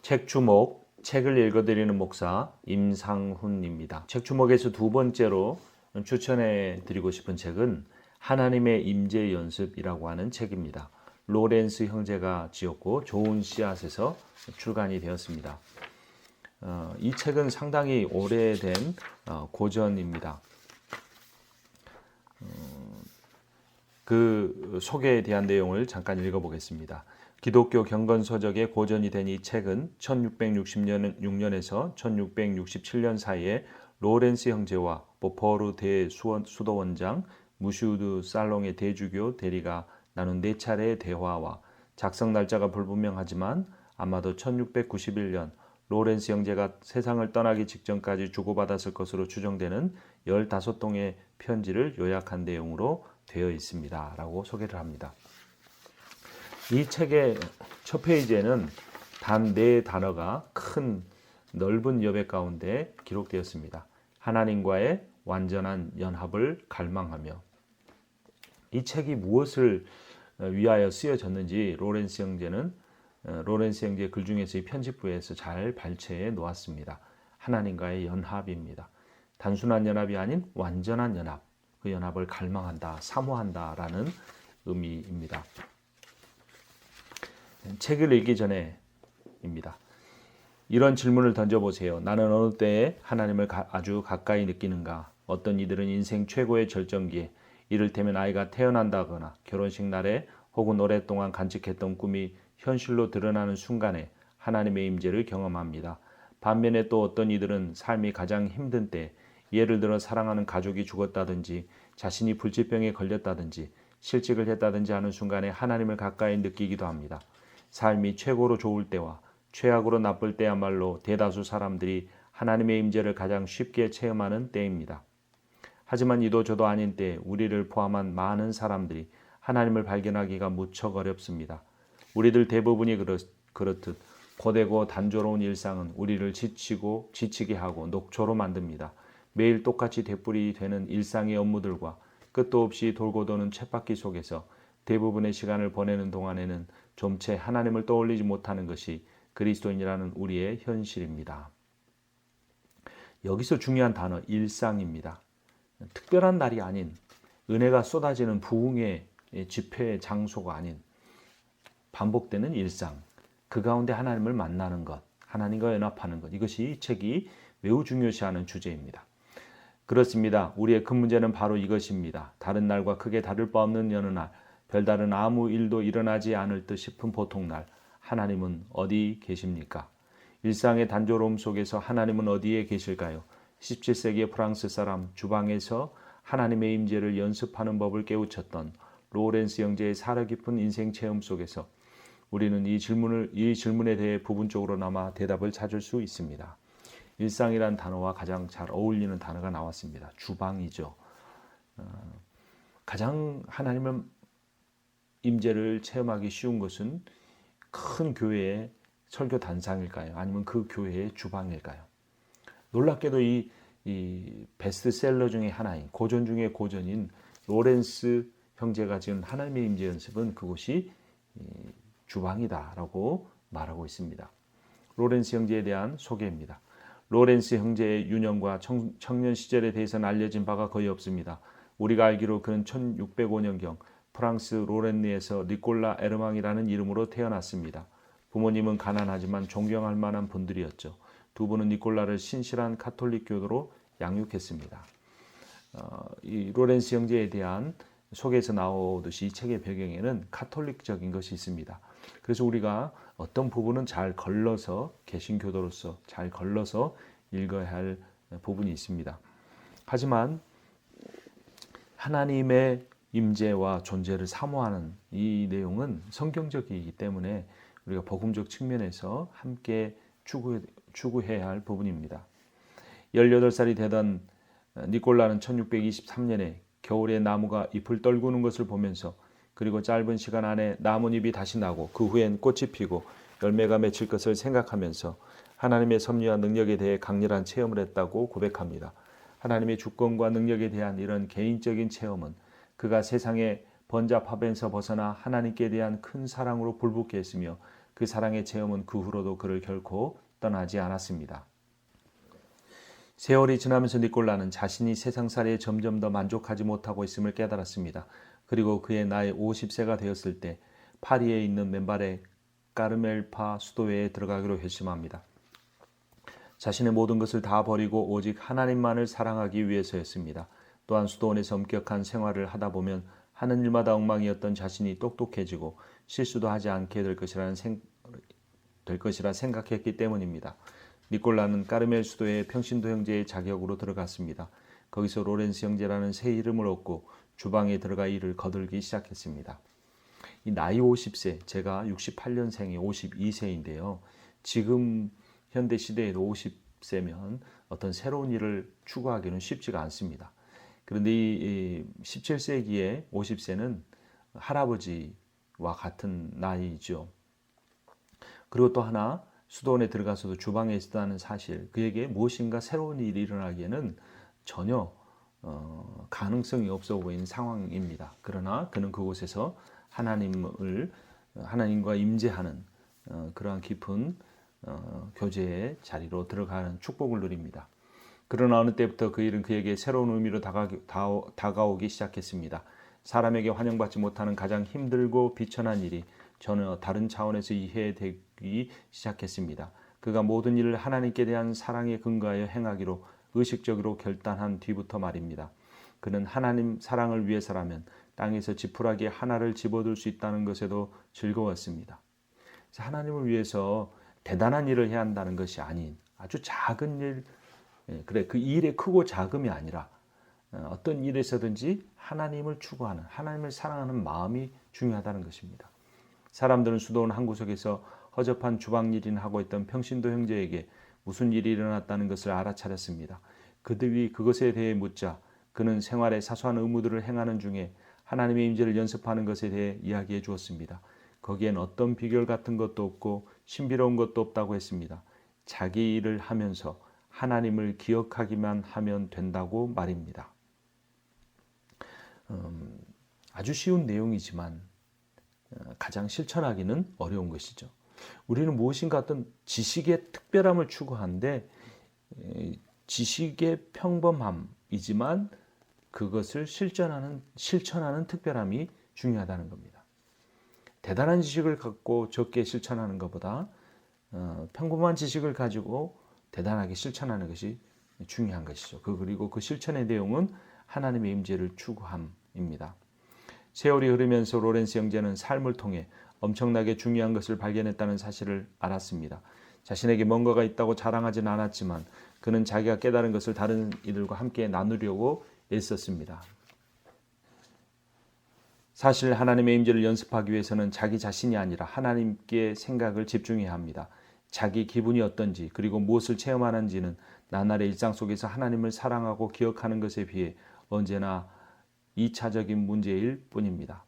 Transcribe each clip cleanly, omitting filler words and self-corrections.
책 주목, 책을 읽어드리는 목사 임상훈입니다. 책 주목에서 두 번째로 추천해 드리고 싶은 책은 하나님의 임재 연습이라고 하는 책입니다. 로렌스 형제가 지었고 좋은 씨앗에서 출간이 되었습니다. 이 책은 상당히 오래된 고전입니다. 그 소개에 대한 내용을 잠깐 읽어보겠습니다. 기독교 경건서적의 고전이 된 이 책은 1666년에서 1667년 사이에 로렌스 형제와 보포르 대수도원장 무슈드 살롱의 대주교 대리가 나눈 4차례의 대화와 작성 날짜가 불분명하지만 아마도 1691년 로렌스 형제가 세상을 떠나기 직전까지 주고받았을 것으로 추정되는 15통의 편지를 요약한 내용으로 되어 있습니다. 라고 소개를 합니다. 이 책의 첫 페이지에는 단 4단어가 큰 넓은 여백 가운데 기록되었습니다. 하나님과의 완전한 연합을 갈망하며. 이 책이 무엇을 위하여 쓰여졌는지 로렌스 형제의 글 중에서 이 편집부에서 잘 발췌해 놓았습니다. 하나님과의 연합입니다. 단순한 연합이 아닌 완전한 연합, 그 연합을 갈망한다, 사모한다라는 의미입니다. 책을 읽기 전에입니다. 이런 질문을 던져보세요. 나는 어느 때에 하나님을 아주 가까이 느끼는가? 어떤 이들은 인생 최고의 절정기에 이를테면 아이가 태어난다거나 결혼식 날에 혹은 오랫동안 간직했던 꿈이 현실로 드러나는 순간에 하나님의 임재를 경험합니다. 반면에 또 어떤 이들은 삶이 가장 힘든 때, 예를 들어 사랑하는 가족이 죽었다든지 자신이 불치병에 걸렸다든지 실직을 했다든지 하는 순간에 하나님을 가까이 느끼기도 합니다. 삶이 최고로 좋을 때와 최악으로 나쁠 때야말로 대다수 사람들이 하나님의 임재를 가장 쉽게 체험하는 때입니다. 하지만 이도 저도 아닌 때 우리를 포함한 많은 사람들이 하나님을 발견하기가 무척 어렵습니다. 우리들 대부분이 그렇듯 고되고 단조로운 일상은 우리를 지치게 하고 녹초로 만듭니다. 매일 똑같이 되풀이되는 일상의 업무들과 끝도 없이 돌고 도는 쳇바퀴 속에서 대부분의 시간을 보내는 동안에는 좀채 하나님을 떠올리지 못하는 것이 그리스도인이라는 우리의 현실입니다. 여기서 중요한 단어 일상입니다. 특별한 날이 아닌 은혜가 쏟아지는 부흥의 집회 장소가 아닌 반복되는 일상, 그 가운데 하나님을 만나는 것, 하나님과 연합하는 것, 이것이 이 책이 매우 중요시하는 주제입니다. 그렇습니다. 우리의 큰 문제는 바로 이것입니다. 다른 날과 크게 다를 바 없는 여느 날, 별다른 아무 일도 일어나지 않을 듯 싶은 보통날, 하나님은 어디 계십니까? 일상의 단조로움 속에서 하나님은 어디에 계실까요? 17세기의 프랑스 사람 주방에서 하나님의 임재를 연습하는 법을 깨우쳤던 로렌스 형제의 살아깊은 인생 체험 속에서 우리는 이 질문에 대해 부분적으로나마 대답을 찾을 수 있습니다. 일상이란 단어와 가장 잘 어울리는 단어가 나왔습니다. 주방이죠. 가장 하나님의 임재를 체험하기 쉬운 것은 큰 교회의 설교 단상일까요? 아니면 그 교회의 주방일까요? 놀랍게도 이 베스트셀러 중에 하나인, 고전 중에 고전인 로렌스 형제가 지은 하나님의 임재 연습은 그곳이 주방이다라고 말하고 있습니다. 로렌스 형제에 대한 소개입니다. 로렌스 형제의 유년과 청년 시절에 대해서는 알려진 바가 거의 없습니다. 우리가 알기로 그는 1605년경 프랑스 로렌느에서 니콜라 에르망이라는 이름으로 태어났습니다. 부모님은 가난하지만 존경할 만한 분들이었죠. 두 분은 니콜라를 신실한 가톨릭 교도로 양육했습니다. 이 로렌스 형제에 대한 소개에서 나오듯이 이 책의 배경에는 가톨릭적인 것이 있습니다. 그래서 우리가 어떤 부분은 잘 걸러서 개신교도로서 잘 걸러서 읽어야 할 부분이 있습니다. 하지만 하나님의 임재와 존재를 사모하는 이 내용은 성경적이기 때문에 우리가 복음적 측면에서 함께 추구해야 할 부분입니다. 18살이 되던 니콜라는 1623년에 겨울에 나무가 잎을 떨구는 것을 보면서 그리고 짧은 시간 안에 나뭇잎이 다시 나고 그 후엔 꽃이 피고 열매가 맺힐 것을 생각하면서 하나님의 섭리와 능력에 대해 강렬한 체험을 했다고 고백합니다. 하나님의 주권과 능력에 대한 이런 개인적인 체험은 그가 세상의 번잡함에서 벗어나 하나님께 대한 큰 사랑으로 불붙게 했으며 그 사랑의 체험은 그 후로도 그를 결코 떠나지 않았습니다. 세월이 지나면서 니콜라는 자신이 세상살이에 점점 더 만족하지 못하고 있음을 깨달았습니다. 그리고 그의 나이 50세가 되었을 때 파리에 있는 맨발의 까르멜파 수도회에 들어가기로 결심합니다. 자신의 모든 것을 다 버리고 오직 하나님만을 사랑하기 위해서였습니다. 또한 수도원에서 엄격한 생활을 하다 보면 하는 일마다 엉망이었던 자신이 똑똑해지고 실수도 하지 않게 될 것이라 생각했기 때문입니다. 니콜라는 까르멜 수도의 평신도 형제의 자격으로 들어갔습니다. 거기서 로렌스 형제라는 새 이름을 얻고 주방에 들어가 일을 거들기 시작했습니다. 이 나이 50세, 제가 68년생이 52세인데요. 지금 현대 시대에도 50세면 어떤 새로운 일을 추구하기는 쉽지가 않습니다. 그런데 이 17세기의 50세는 할아버지와 같은 나이죠. 그리고 또 하나, 수도원에 들어가서도 주방에 있다는 사실, 그에게 무엇인가 새로운 일이 일어나기에는 전혀 가능성이 없어 보이는 상황입니다. 그러나 그는 그곳에서 하나님과 임재하는 그러한 깊은 교제의 자리로 들어가는 축복을 누립니다. 그러나 어느 때부터 그 일은 그에게 새로운 의미로 다가오기 시작했습니다. 사람에게 환영받지 못하는 가장 힘들고 비천한 일이 전혀 다른 차원에서 이해되기 시작했습니다. 그가 모든 일을 하나님께 대한 사랑에 근거하여 행하기로 의식적으로 결단한 뒤부터 말입니다. 그는 하나님 사랑을 위해서라면 땅에서 지푸라기 하나를 집어들 수 있다는 것에도 즐거웠습니다. 하나님을 위해서 대단한 일을 해야 한다는 것이 아닌 아주 작은 일, 그 일의 크고 작음이 아니라 어떤 일에서든지 하나님을 추구하는, 하나님을 사랑하는 마음이 중요하다는 것입니다. 사람들은 수도원 한 구석에서 허접한 주방일을 하고 있던 평신도 형제에게 무슨 일이 일어났다는 것을 알아차렸습니다. 그들이 그것에 대해 묻자 그는 생활의 사소한 의무들을 행하는 중에 하나님의 임재를 연습하는 것에 대해 이야기해 주었습니다. 거기엔 어떤 비결 같은 것도 없고 신비로운 것도 없다고 했습니다. 자기 일을 하면서 하나님을 기억하기만 하면 된다고 말입니다. 아주 쉬운 내용이지만 가장 실천하기는 어려운 것이죠. 우리는 무엇인가 어떤 지식의 특별함을 추구하는데 지식의 평범함이지만 그것을 실천하는 특별함이 중요하다는 겁니다. 대단한 지식을 갖고 적게 실천하는 것보다 평범한 지식을 가지고 대단하게 실천하는 것이 중요한 것이죠. 그리고 그 실천의 내용은 하나님의 임재를 추구함입니다. 세월이 흐르면서 로렌스 형제는 삶을 통해 엄청나게 중요한 것을 발견했다는 사실을 알았습니다. 자신에게 뭔가가 있다고 자랑하지는 않았지만 그는 자기가 깨달은 것을 다른 이들과 함께 나누려고 애썼습니다. 사실 하나님의 임재를 연습하기 위해서는 자기 자신이 아니라 하나님께 생각을 집중해야 합니다. 자기 기분이 어떤지 그리고 무엇을 체험하는지는 나날의 일상 속에서 하나님을 사랑하고 기억하는 것에 비해 언제나 2차적인 문제일 뿐입니다.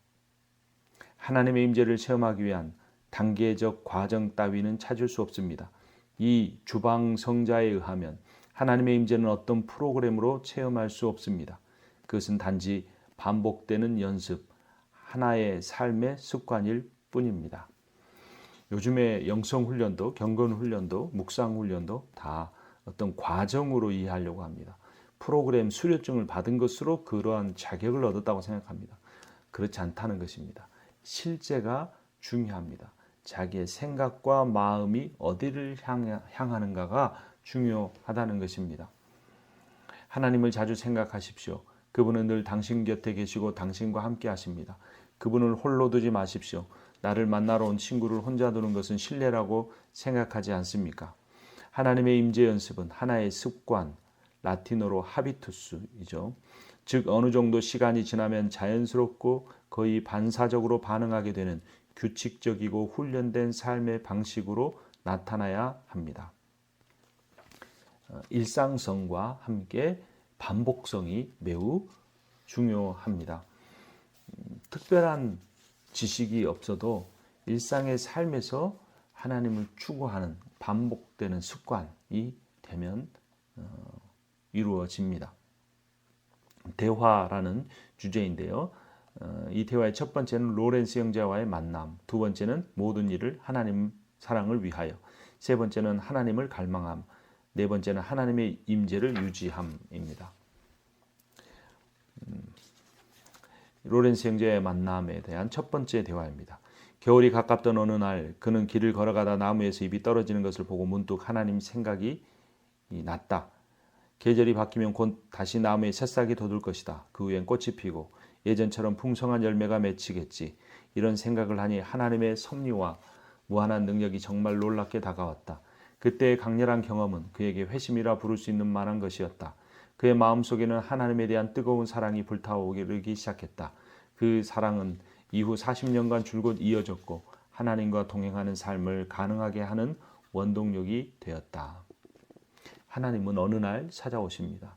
하나님의 임재를 체험하기 위한 단계적 과정 따위는 찾을 수 없습니다. 이 주방 성자에 의하면 하나님의 임재는 어떤 프로그램으로 체험할 수 없습니다. 그것은 단지 반복되는 연습, 하나의 삶의 습관일 뿐입니다. 요즘에 영성훈련도, 경건훈련도, 묵상훈련도 다 어떤 과정으로 이해하려고 합니다. 프로그램 수료증을 받은 것으로 그러한 자격을 얻었다고 생각합니다. 그렇지 않다는 것입니다. 실제가 중요합니다. 자기의 생각과 마음이 어디를 향하는가가 중요하다는 것입니다. 하나님을 자주 생각하십시오. 그분은 늘 당신 곁에 계시고 당신과 함께 하십니다. 그분을 홀로 두지 마십시오. 나를 만나러 온 친구를 혼자 두는 것은 신뢰라고 생각하지 않습니까? 하나님의 임재 연습은 하나의 습관, 라틴어로 하비투스이죠. 즉 어느 정도 시간이 지나면 자연스럽고 거의 반사적으로 반응하게 되는 규칙적이고 훈련된 삶의 방식으로 나타나야 합니다. 일상성과 함께 반복성이 매우 중요합니다. 특별한 지식이 없어도 일상의 삶에서 하나님을 추구하는 반복되는 습관이 되면 이루어집니다. 대화라는 주제인데요. 이 대화의 첫 번째는 로렌스 형제와의 만남, 두 번째는 모든 일을 하나님 사랑을 위하여. 세 번째는 하나님을 갈망함. 네 번째는 하나님의 임재를 유지함입니다. 로렌스 형제의 만남에 대한 첫 번째 대화입니다. 겨울이 가깝던 어느 날 그는 길을 걸어가다 나무에서 잎이 떨어지는 것을 보고 문득 하나님 생각이 났다. 계절이 바뀌면 곧 다시 나무에 새싹이 돋을 것이다. 그 후엔 꽃이 피고 예전처럼 풍성한 열매가 맺히겠지. 이런 생각을 하니 하나님의 섭리와 무한한 능력이 정말 놀랍게 다가왔다. 그때의 강렬한 경험은 그에게 회심이라 부를 수 있는 만한 것이었다. 그의 마음속에는 하나님에 대한 뜨거운 사랑이 불타오르기 시작했다. 그 사랑은 이후 40년간 줄곧 이어졌고 하나님과 동행하는 삶을 가능하게 하는 원동력이 되었다. 하나님은 어느 날 찾아오십니다.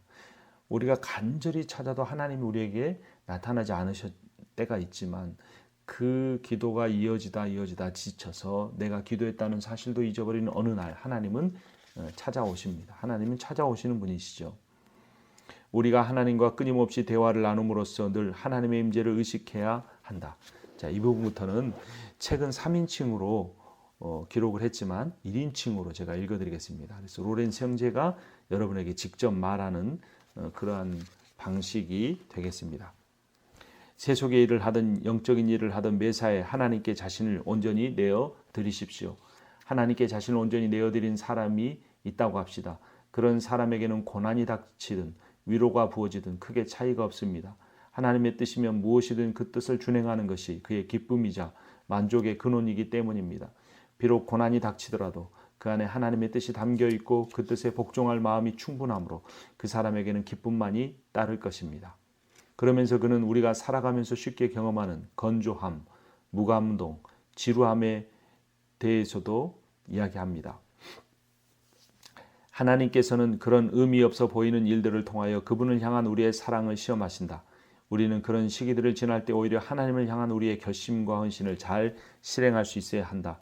우리가 간절히 찾아도 하나님이 우리에게 나타나지 않으실 때가 있지만 그 기도가 이어지다 지쳐서 내가 기도했다는 사실도 잊어버리는 어느 날 하나님은 찾아오십니다. 하나님은 찾아오시는 분이시죠. 우리가 하나님과 끊임없이 대화를 나눔으로써 늘 하나님의 임재를 의식해야 한다. 자, 이 부분부터는 책은 3인칭으로 기록을 했지만 1인칭으로 제가 읽어드리겠습니다. 그래서 로렌스 형제가 여러분에게 직접 말하는 그러한 방식이 되겠습니다. 세속의 일을 하든 영적인 일을 하든 매사에 하나님께 자신을 온전히 내어 드리십시오. 하나님께 자신을 온전히 내어 드린 사람이 있다고 합시다. 그런 사람에게는 고난이 닥치든 위로가 부어지든 크게 차이가 없습니다. 하나님의 뜻이면 무엇이든 그 뜻을 준행하는 것이 그의 기쁨이자 만족의 근원이기 때문입니다. 비록 고난이 닥치더라도 그 안에 하나님의 뜻이 담겨 있고 그 뜻에 복종할 마음이 충분하므로 그 사람에게는 기쁨만이 따를 것입니다. 그러면서 그는 우리가 살아가면서 쉽게 경험하는 건조함, 무감동, 지루함에 대해서도 이야기합니다. 하나님께서는 그런 의미 없어 보이는 일들을 통하여 그분을 향한 우리의 사랑을 시험하신다. 우리는 그런 시기들을 지날 때 오히려 하나님을 향한 우리의 결심과 헌신을 잘 실행할 수 있어야 한다.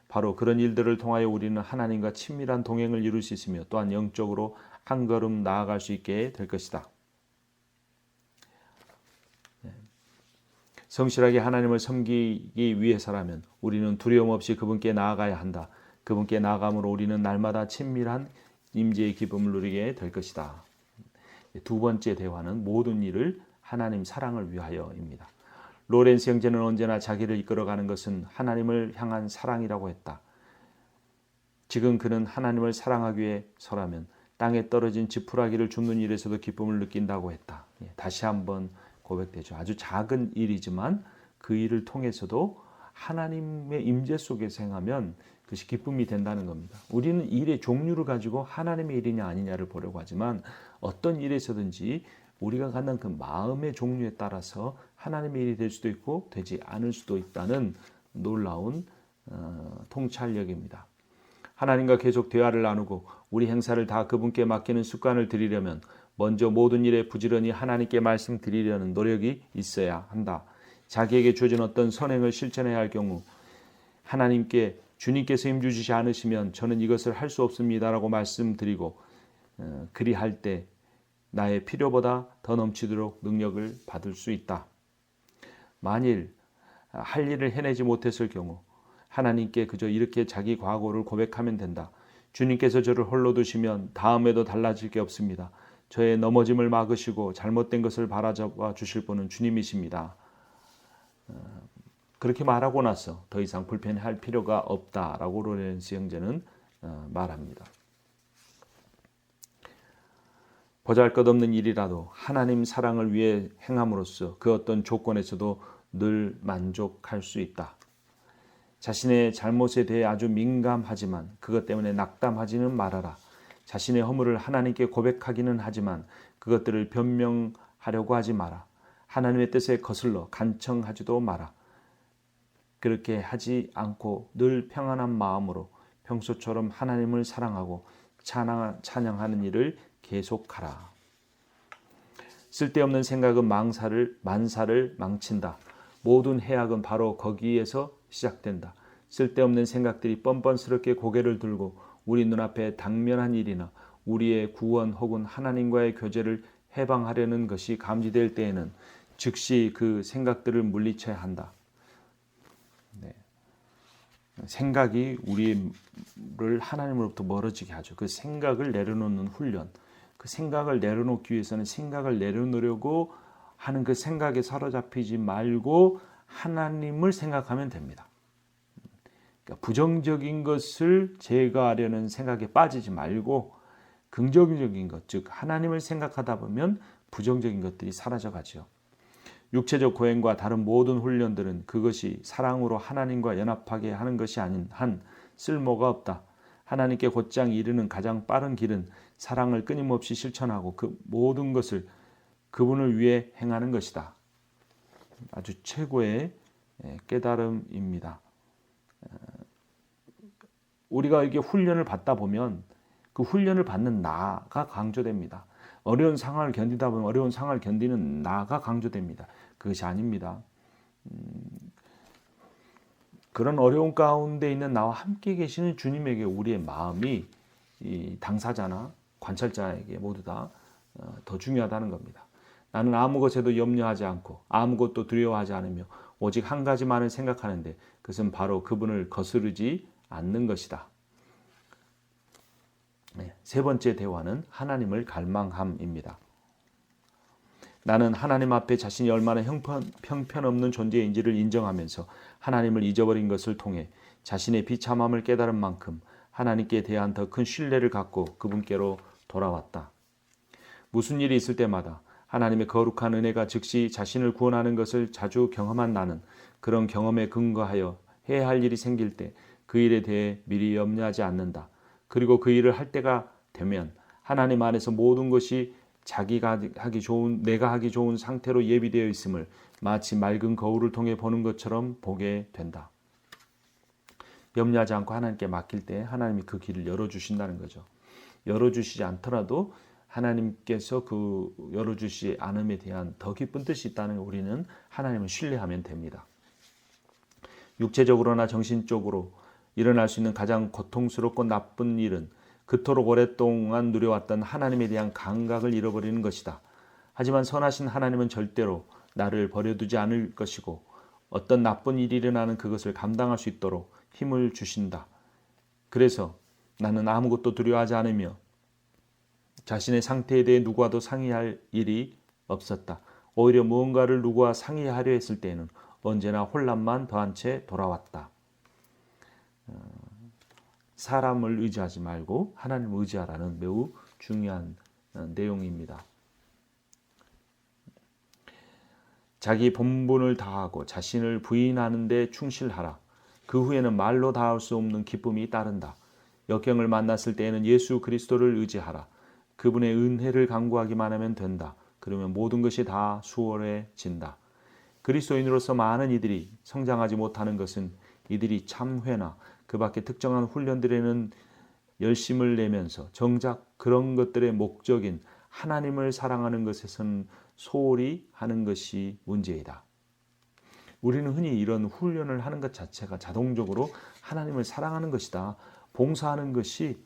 바로 그런 일들을 통하여 우리는 하나님과 친밀한 동행을 이룰 수 있으며 또한 영적으로 한 걸음 나아갈 수 있게 될 것이다. 성실하게 하나님을 섬기기 위해서라면 우리는 두려움 없이 그분께 나아가야 한다. 그분께 나아감으로 우리는 날마다 친밀한 임재의 기쁨을 누리게 될 것이다. 두 번째 대화는 모든 일을 하나님 사랑을 위하여입니다. 로렌스 형제는 언제나 자기를 이끌어가는 것은 하나님을 향한 사랑이라고 했다. 지금 그는 하나님을 사랑하기 위해서라면 땅에 떨어진 지푸라기를 줍는 일에서도 기쁨을 느낀다고 했다. 다시 한번 고백되죠. 아주 작은 일이지만 그 일을 통해서도 하나님의 임재 속에서 행하면 그것이 기쁨이 된다는 겁니다. 우리는 일의 종류를 가지고 하나님의 일이냐 아니냐를 보려고 하지만 어떤 일에서든지 우리가 갖는 그 마음의 종류에 따라서 하나님의 일이 될 수도 있고 되지 않을 수도 있다는 놀라운 통찰력입니다. 하나님과 계속 대화를 나누고 우리 행사를 다 그분께 맡기는 습관을 들이려면 먼저 모든 일에 부지런히 하나님께 말씀드리려는 노력이 있어야 한다. 자기에게 주어진 어떤 선행을 실천해야 할 경우 하나님께 주님께서 힘 주시지 않으시면 저는 이것을 할 수 없습니다라고 말씀드리고 그리할 때 나의 필요보다 더 넘치도록 능력을 받을 수 있다. 만일 할 일을 해내지 못했을 경우 하나님께 그저 이렇게 자기 과거를 고백하면 된다. 주님께서 저를 홀로 두시면 다음에도 달라질 게 없습니다. 저의 넘어짐을 막으시고 잘못된 것을 바라잡아 주실 분은 주님이십니다. 그렇게 말하고 나서 더 이상 불편해할 필요가 없다라고 로렌스 형제는 말합니다. 보잘것없는 일이라도 하나님 사랑을 위해 행함으로써 그 어떤 조건에서도 늘 만족할 수 있다. 자신의 잘못에 대해 아주 민감하지만 그것 때문에 낙담하지는 말아라. 자신의 허물을 하나님께 고백하기는 하지만 그것들을 변명하려고 하지 마라. 하나님의 뜻에 거슬러 간청하지도 마라. 그렇게 하지 않고 늘 평안한 마음으로 평소처럼 하나님을 사랑하고 찬양하는 일을 계속하라. 쓸데없는 생각은 만사를 망친다. 모든 해악은 바로 거기에서 시작된다. 쓸데없는 생각들이 뻔뻔스럽게 고개를 들고 우리 눈앞에 당면한 일이나 우리의 구원 혹은 하나님과의 교제를 해방하려는 것이 감지될 때에는 즉시 그 생각들을 물리쳐야 한다. 네. 생각이 우리를 하나님으로부터 멀어지게 하죠. 그 생각을 내려놓는 훈련. 그 생각을 내려놓기 위해서는 생각을 내려놓으려고 하는 그 생각에 사로잡히지 말고 하나님을 생각하면 됩니다. 그러니까 부정적인 것을 제거하려는 생각에 빠지지 말고 긍정적인 것, 즉 하나님을 생각하다 보면 부정적인 것들이 사라져가죠. 육체적 고행과 다른 모든 훈련들은 그것이 사랑으로 하나님과 연합하게 하는 것이 아닌 한 쓸모가 없다. 하나님께 곧장 이르는 가장 빠른 길은 사랑을 끊임없이 실천하고 그 모든 것을 그분을 위해 행하는 것이다. 아주 최고의 깨달음입니다. 우리가 이렇게 훈련을 받다 보면 그 훈련을 받는 나가 강조됩니다. 어려운 상황을 견디다 보면 어려운 상황을 견디는 나가 강조됩니다. 그것이 아닙니다. 그런 어려운 가운데 있는 나와 함께 계시는 주님에게 우리의 마음이 이 당사자나 관찰자에게 모두 다 더 중요하다는 겁니다. 나는 아무 것에도 염려하지 않고 아무것도 두려워하지 않으며 오직 한 가지만을 생각하는데 그것은 바로 그분을 거스르지 않는 것이다. 세 번째 대화는 하나님을 갈망함입니다. 나는 하나님 앞에 자신이 얼마나 형편없는 존재인지를 인정하면서 하나님을 잊어버린 것을 통해 자신의 비참함을 깨달은 만큼 하나님께 대한 더 큰 신뢰를 갖고 그분께로 돌아왔다. 무슨 일이 있을 때마다 하나님의 거룩한 은혜가 즉시 자신을 구원하는 것을 자주 경험한 나는 그런 경험에 근거하여 해야 할 일이 생길 때 그 일에 대해 미리 염려하지 않는다. 그리고 그 일을 할 때가 되면 하나님 안에서 모든 것이 내가 하기 좋은 상태로 예비되어 있음을 마치 맑은 거울을 통해 보는 것처럼 보게 된다. 염려하지 않고 하나님께 맡길 때 하나님이 그 길을 열어주신다는 거죠. 열어주시지 않더라도 하나님께서 그 열어주시지 않음에 대한 더 깊은 뜻이 있다는 우리는 하나님을 신뢰하면 됩니다. 육체적으로나 정신적으로 일어날 수 있는 가장 고통스럽고 나쁜 일은 그토록 오랫동안 누려왔던 하나님에 대한 감각을 잃어버리는 것이다. 하지만 선하신 하나님은 절대로 나를 버려두지 않을 것이고 어떤 나쁜 일이 일어나는 그것을 감당할 수 있도록 힘을 주신다. 그래서 나는 아무것도 두려워하지 않으며 자신의 상태에 대해 누구와도 상의할 일이 없었다. 오히려 무언가를 누구와 상의하려 했을 때에는 언제나 혼란만 더한 채 돌아왔다. 사람을 의지하지 말고 하나님을 의지하라는 매우 중요한 내용입니다. 자기 본분을 다하고 자신을 부인하는 데 충실하라. 그 후에는 말로 다할 수 없는 기쁨이 따른다. 역경을 만났을 때에는 예수 그리스도를 의지하라. 그분의 은혜를 간구하기만 하면 된다. 그러면 모든 것이 다 수월해진다. 그리스도인으로서 많은 이들이 성장하지 못하는 것은 이들이 참회나 그 밖에 특정한 훈련들에는 열심을 내면서 정작 그런 것들의 목적인 하나님을 사랑하는 것에서는 소홀히 하는 것이 문제이다. 우리는 흔히 이런 훈련을 하는 것 자체가 자동적으로 하나님을 사랑하는 것이다. 봉사하는 것이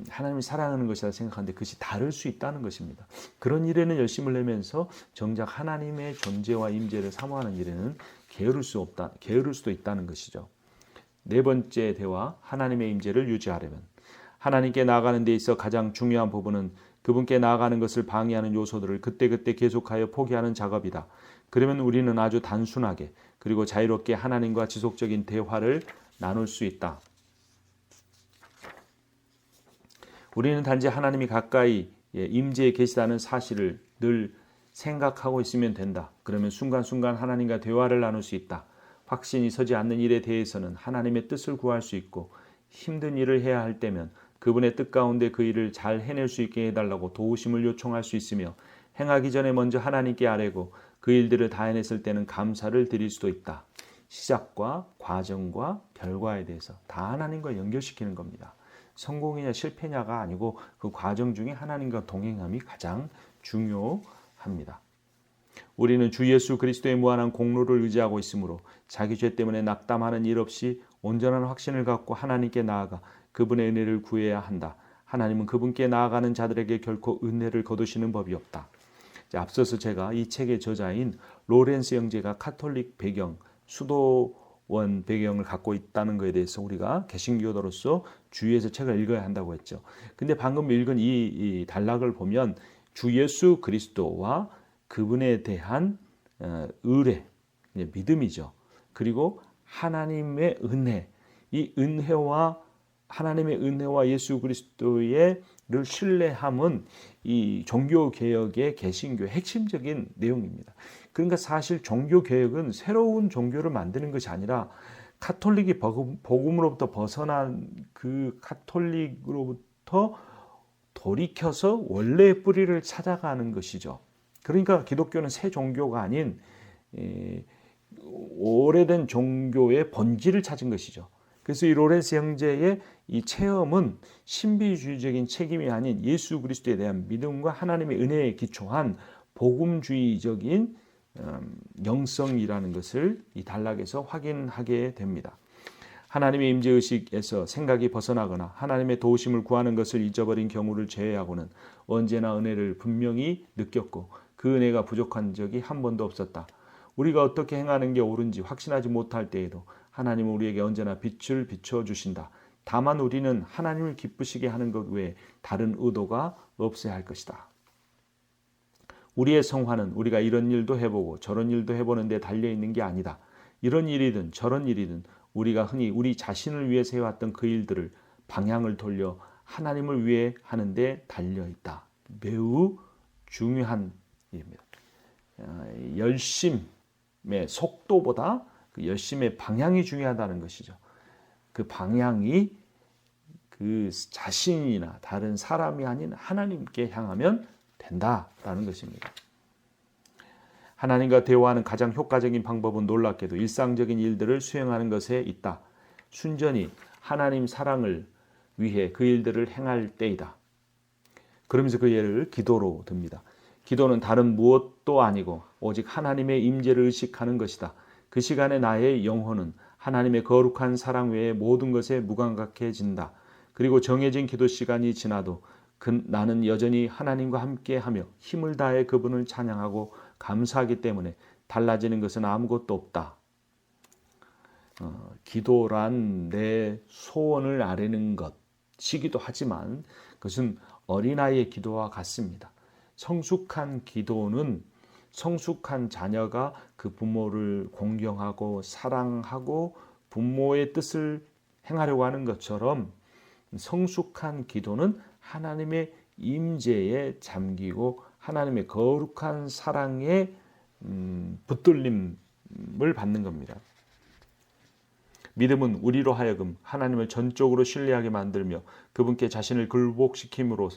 하나님을 사랑하는 것이다 생각하는데 그것이 다를 수 있다는 것입니다. 그런 일에는 열심을 내면서 정작 하나님의 존재와 임재를 사모하는 일에는 게으를 수도 있다는 것이죠. 네 번째 대화, 하나님의 임재를 유지하려면 하나님께 나아가는 데 있어 가장 중요한 부분은 그분께 나아가는 것을 방해하는 요소들을 그때그때 계속하여 포기하는 작업이다. 그러면 우리는 아주 단순하게 그리고 자유롭게 하나님과 지속적인 대화를 나눌 수 있다. 우리는 단지 하나님이 가까이 임재해 계시다는 사실을 늘 생각하고 있으면 된다. 그러면 순간순간 하나님과 대화를 나눌 수 있다. 확신이 서지 않는 일에 대해서는 하나님의 뜻을 구할 수 있고 힘든 일을 해야 할 때면 그분의 뜻 가운데 그 일을 잘 해낼 수 있게 해달라고 도우심을 요청할 수 있으며 행하기 전에 먼저 하나님께 아뢰고 그 일들을 다 해냈을 때는 감사를 드릴 수도 있다. 시작과 과정과 결과에 대해서 다 하나님과 연결시키는 겁니다. 성공이냐 실패냐가 아니고 그 과정 중에 하나님과 동행함이 가장 중요합니다. 우리는 주 예수 그리스도의 무한한 공로를 의지하고 있으므로 자기 죄 때문에 낙담하는 일 없이 온전한 확신을 갖고 하나님께 나아가 그분의 은혜를 구해야 한다. 하나님은 그분께 나아가는 자들에게 결코 은혜를 거두시는 법이 없다. 앞서서 제가 이 책의 저자인 로렌스 형제가 카톨릭 배경, 수도 원 배경을 갖고 있다는 것에 대해서 우리가 개신교도로서 주의해서 책을 읽어야 한다고 했죠. 근데 방금 읽은 이 단락을 보면 주 예수 그리스도와 그분에 대한 의뢰, 믿음이죠. 그리고 하나님의 은혜, 이 은혜와 하나님의 은혜와 예수 그리스도의 를 신뢰함은 이 종교 개혁의 개신교의 핵심적인 내용입니다. 그러니까 사실 종교 개혁은 새로운 종교를 만드는 것이 아니라 카톨릭이 복음으로부터 벗어난 그 카톨릭으로부터 돌이켜서 원래의 뿌리를 찾아가는 것이죠. 그러니까 기독교는 새 종교가 아닌 오래된 종교의 본질을 찾은 것이죠. 그래서 이 로렌스 형제의 이 체험은 신비주의적인 책임이 아닌 예수 그리스도에 대한 믿음과 하나님의 은혜에 기초한 복음주의적인 영성이라는 것을 이 단락에서 확인하게 됩니다. 하나님의 임재의식에서 생각이 벗어나거나 하나님의 도우심을 구하는 것을 잊어버린 경우를 제외하고는 언제나 은혜를 분명히 느꼈고 그 은혜가 부족한 적이 한 번도 없었다. 우리가 어떻게 행하는 게 옳은지 확신하지 못할 때에도 하나님은 우리에게 언제나 빛을 비춰주신다. 다만 우리는 하나님을 기쁘시게 하는 것 외에 다른 의도가 없어야 할 것이다. 우리의 성화는 우리가 이런 일도 해보고 저런 일도 해보는 데 달려있는 게 아니다. 이런 일이든 저런 일이든 우리가 흔히 우리 자신을 위해서 해왔던 그 일들을 방향을 돌려 하나님을 위해 하는 데 달려있다. 매우 중요한 일입니다. 열심의 속도보다 그 열심의 방향이 중요하다는 것이죠. 그 방향이 그 자신이나 다른 사람이 아닌 하나님께 향하면 된다라는 것입니다. 하나님과 대화하는 가장 효과적인 방법은 놀랍게도 일상적인 일들을 수행하는 것에 있다. 순전히 하나님 사랑을 위해 그 일들을 행할 때이다. 그러면서 그 예를 기도로 듭니다. 기도는 다른 무엇도 아니고 오직 하나님의 임재를 의식하는 것이다. 그 시간에 나의 영혼은 하나님의 거룩한 사랑 외에 모든 것에 무감각해진다. 그리고 정해진 기도 시간이 지나도 나는 여전히 하나님과 함께하며 힘을 다해 그분을 찬양하고 감사하기 때문에 달라지는 것은 아무것도 없다. 기도란 내 소원을 아뢰는 것이기도 하지만 그것은 어린아이의 기도와 같습니다. 성숙한 기도는 성숙한 자녀가 그 부모를 공경하고 사랑하고 부모의 뜻을 행하려고 하는 것처럼 성숙한 기도는 하나님의 임재에 잠기고 하나님의 거룩한 사랑에 붙들림을 받는 겁니다. 믿음은 우리로 하여금 하나님을 전적으로 신뢰하게 만들며 그분께 자신을 굴복시킴으로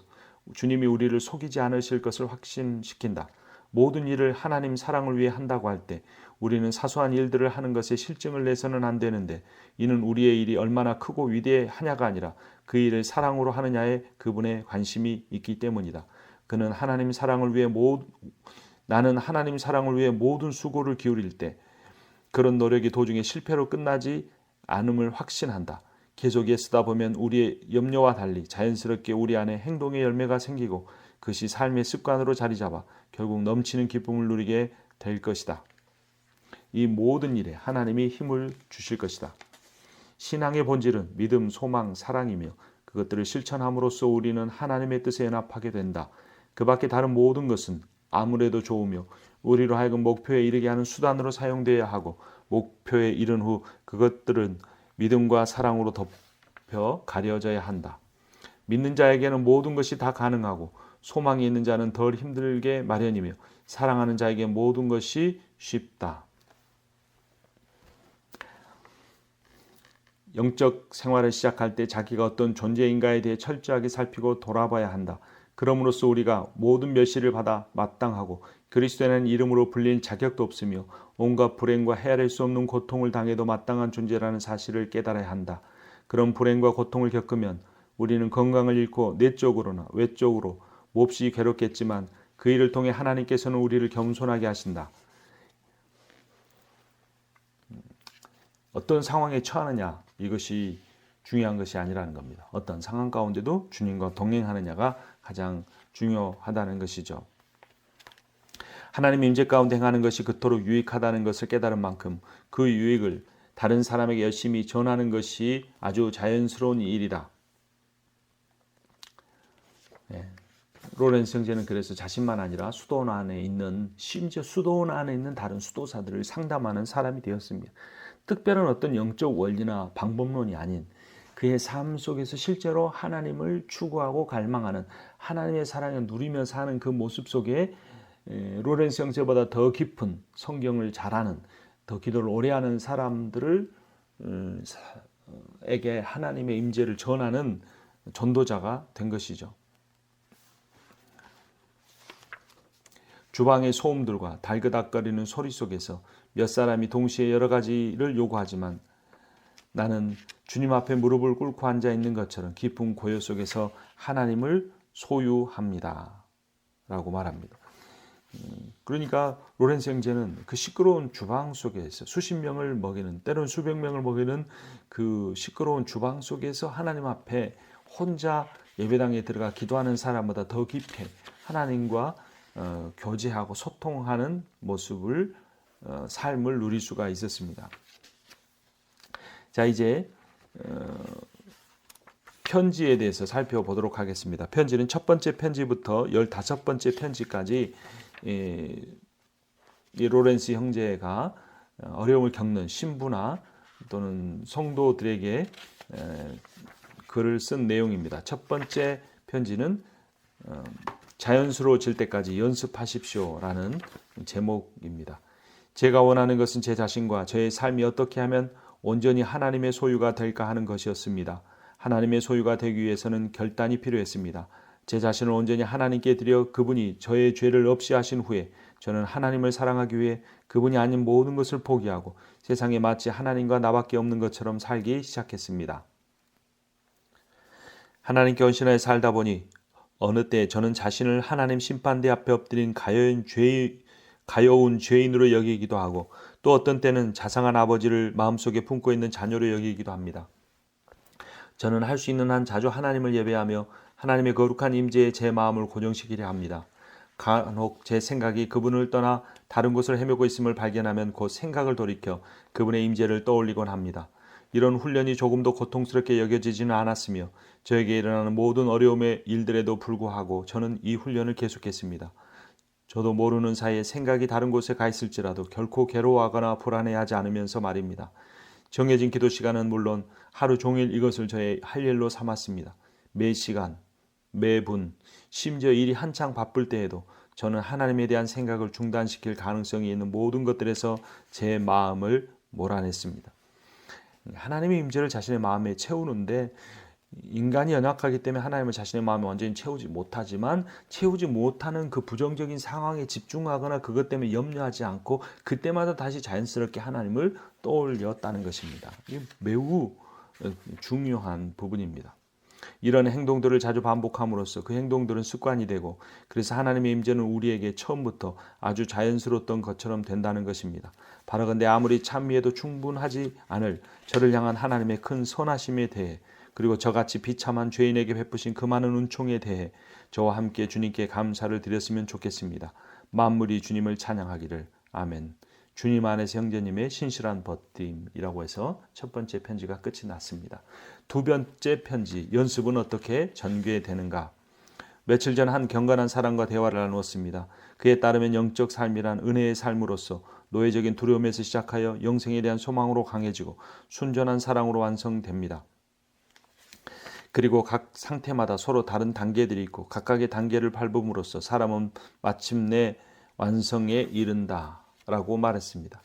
주님이 우리를 속이지 않으실 것을 확신시킨다. 모든 일을 하나님 사랑을 위해 한다고 할 때 우리는 사소한 일들을 하는 것에 실증을 내서는 안 되는데 이는 우리의 일이 얼마나 크고 위대하냐가 아니라 그 일을 사랑으로 하느냐에 그분의 관심이 있기 때문이다. 그는 나는 하나님 사랑을 위해 모든 수고를 기울일 때 그런 노력이 도중에 실패로 끝나지 않음을 확신한다. 계속 애쓰다 보면 우리의 염려와 달리 자연스럽게 우리 안에 행동의 열매가 생기고 그것이 삶의 습관으로 자리 잡아 결국 넘치는 기쁨을 누리게 될 것이다. 이 모든 일에 하나님이 힘을 주실 것이다. 신앙의 본질은 믿음, 소망, 사랑이며 그것들을 실천함으로써 우리는 하나님의 뜻에 연합하게 된다. 그 밖에 다른 모든 것은 아무래도 좋으며 우리로 하여금 목표에 이르게 하는 수단으로 사용되어야 하고 목표에 이른 후 그것들은 믿음과 사랑으로 덮여 가려져야 한다. 믿는 자에게는 모든 것이 다 가능하고 소망이 있는 자는 덜 힘들게 마련이며 사랑하는 자에게 모든 것이 쉽다. 영적 생활을 시작할 때 자기가 어떤 존재인가에 대해 철저하게 살피고 돌아봐야 한다. 그럼으로써 우리가 모든 멸시를 받아 마땅하고 그리스도라는 이름으로 불릴 자격도 없으며 온갖 불행과 헤아릴 수 없는 고통을 당해도 마땅한 존재라는 사실을 깨달아야 한다. 그런 불행과 고통을 겪으면 우리는 건강을 잃고 내적으로나 외적으로 몹시 괴롭겠지만 그 일을 통해 하나님께서는 우리를 겸손하게 하신다. 어떤 상황에 처하느냐 이것이 중요한 것이 아니라는 겁니다. 어떤 상황 가운데도 주님과 동행하느냐가 가장 중요하다는 것이죠. 하나님 임재 가운데 행하는 것이 그토록 유익하다는 것을 깨달은 만큼 그 유익을 다른 사람에게 열심히 전하는 것이 아주 자연스러운 일이다. 로렌스 형제는 그래서 자신만 아니라 수도원 안에 있는, 심지어 수도원 안에 있는 다른 수도사들을 상담하는 사람이 되었습니다. 특별한 어떤 영적 원리나 방법론이 아닌 그의 삶 속에서 실제로 하나님을 추구하고 갈망하는, 하나님의 사랑을 누리며 사는 그 모습 속에 로렌스 형제보다 더 깊은 성경을 잘하는, 더 기도를 오래 하는 사람들을 에게 하나님의 임재를 전하는 전도자가 된 것이죠. 주방의 소음들과 달그닥거리는 소리 속에서 몇 사람이 동시에 여러 가지를 요구하지만 나는 주님 앞에 무릎을 꿇고 앉아 있는 것처럼 깊은 고요 속에서 하나님을 소유합니다. 라고 말합니다. 그러니까 로렌스 형제는 그 시끄러운 주방 속에서 수십 명을 먹이는, 때로는 수백 명을 먹이는 그 시끄러운 주방 속에서 하나님 앞에 혼자 예배당에 들어가 기도하는 사람보다 더 깊게 하나님과 교제하고 소통하는 모습을, 삶을 누릴 수가 있었습니다. 자, 이제 편지에 대해서 살펴보도록 하겠습니다. 편지는 첫 번째 편지부터 15번째 편지까지 이 로렌스 형제가 어려움을 겪는 신부나 또는 성도들에게 글을 쓴 내용입니다. 첫 번째 편지는 자연스러워질 때까지 연습하십시오라는 제목입니다. 제가 원하는 것은 제 자신과 저의 삶이 어떻게 하면 온전히 하나님의 소유가 될까 하는 것이었습니다. 하나님의 소유가 되기 위해서는 결단이 필요했습니다. 제 자신을 온전히 하나님께 드려 그분이 저의 죄를 없이 하신 후에 저는 하나님을 사랑하기 위해 그분이 아닌 모든 것을 포기하고 세상에 마치 하나님과 나밖에 없는 것처럼 살기 시작했습니다. 하나님께 헌신하여 살다 보니 어느 때 저는 자신을 하나님 심판대 앞에 엎드린 가여운 죄인으로 여기기도 하고 또 어떤 때는 자상한 아버지를 마음속에 품고 있는 자녀로 여기기도 합니다. 저는 할 수 있는 한 자주 하나님을 예배하며 하나님의 거룩한 임재에 제 마음을 고정시키려 합니다. 간혹 제 생각이 그분을 떠나 다른 곳을 헤매고 있음을 발견하면 곧 생각을 돌이켜 그분의 임재를 떠올리곤 합니다. 이런 훈련이 조금도 고통스럽게 여겨지지는 않았으며 저에게 일어나는 모든 어려움의 일들에도 불구하고 저는 이 훈련을 계속했습니다. 저도 모르는 사이에 생각이 다른 곳에 가 있을지라도 결코 괴로워하거나 불안해하지 않으면서 말입니다. 정해진 기도 시간은 물론 하루 종일 이것을 저의 할 일로 삼았습니다. 매 시간, 매분, 심지어 일이 한창 바쁠 때에도 저는 하나님에 대한 생각을 중단시킬 가능성이 있는 모든 것들에서 제 마음을 몰아냈습니다. 하나님의 임재를 자신의 마음에 채우는데 인간이 연약하기 때문에 하나님을 자신의 마음에 완전히 채우지 못하지만 채우지 못하는 그 부정적인 상황에 집중하거나 그것 때문에 염려하지 않고 그때마다 다시 자연스럽게 하나님을 떠올렸다는 것입니다. 이게 매우 중요한 부분입니다. 이런 행동들을 자주 반복함으로써 그 행동들은 습관이 되고 그래서 하나님의 임재는 우리에게 처음부터 아주 자연스러웠던 것처럼 된다는 것입니다. 바라건대 아무리 찬미해도 충분하지 않을 저를 향한 하나님의 큰 선하심에 대해 그리고 저같이 비참한 죄인에게 베푸신 그 많은 은총에 대해 저와 함께 주님께 감사를 드렸으면 좋겠습니다. 만물이 주님을 찬양하기를. 아멘. 주님 안에서 형제님의 신실한 버팀이라고 해서 첫 번째 편지가 끝이 났습니다. 두 번째 편지, 연습은 어떻게 전개되는가? 며칠 전 한 경건한 사람과 대화를 나누었습니다. 그에 따르면 영적 삶이란 은혜의 삶으로서 노예적인 두려움에서 시작하여 영생에 대한 소망으로 강해지고 순전한 사랑으로 완성됩니다. 그리고 각 상태마다 서로 다른 단계들이 있고 각각의 단계를 밟음으로써 사람은 마침내 완성에 이른다 라고 말했습니다.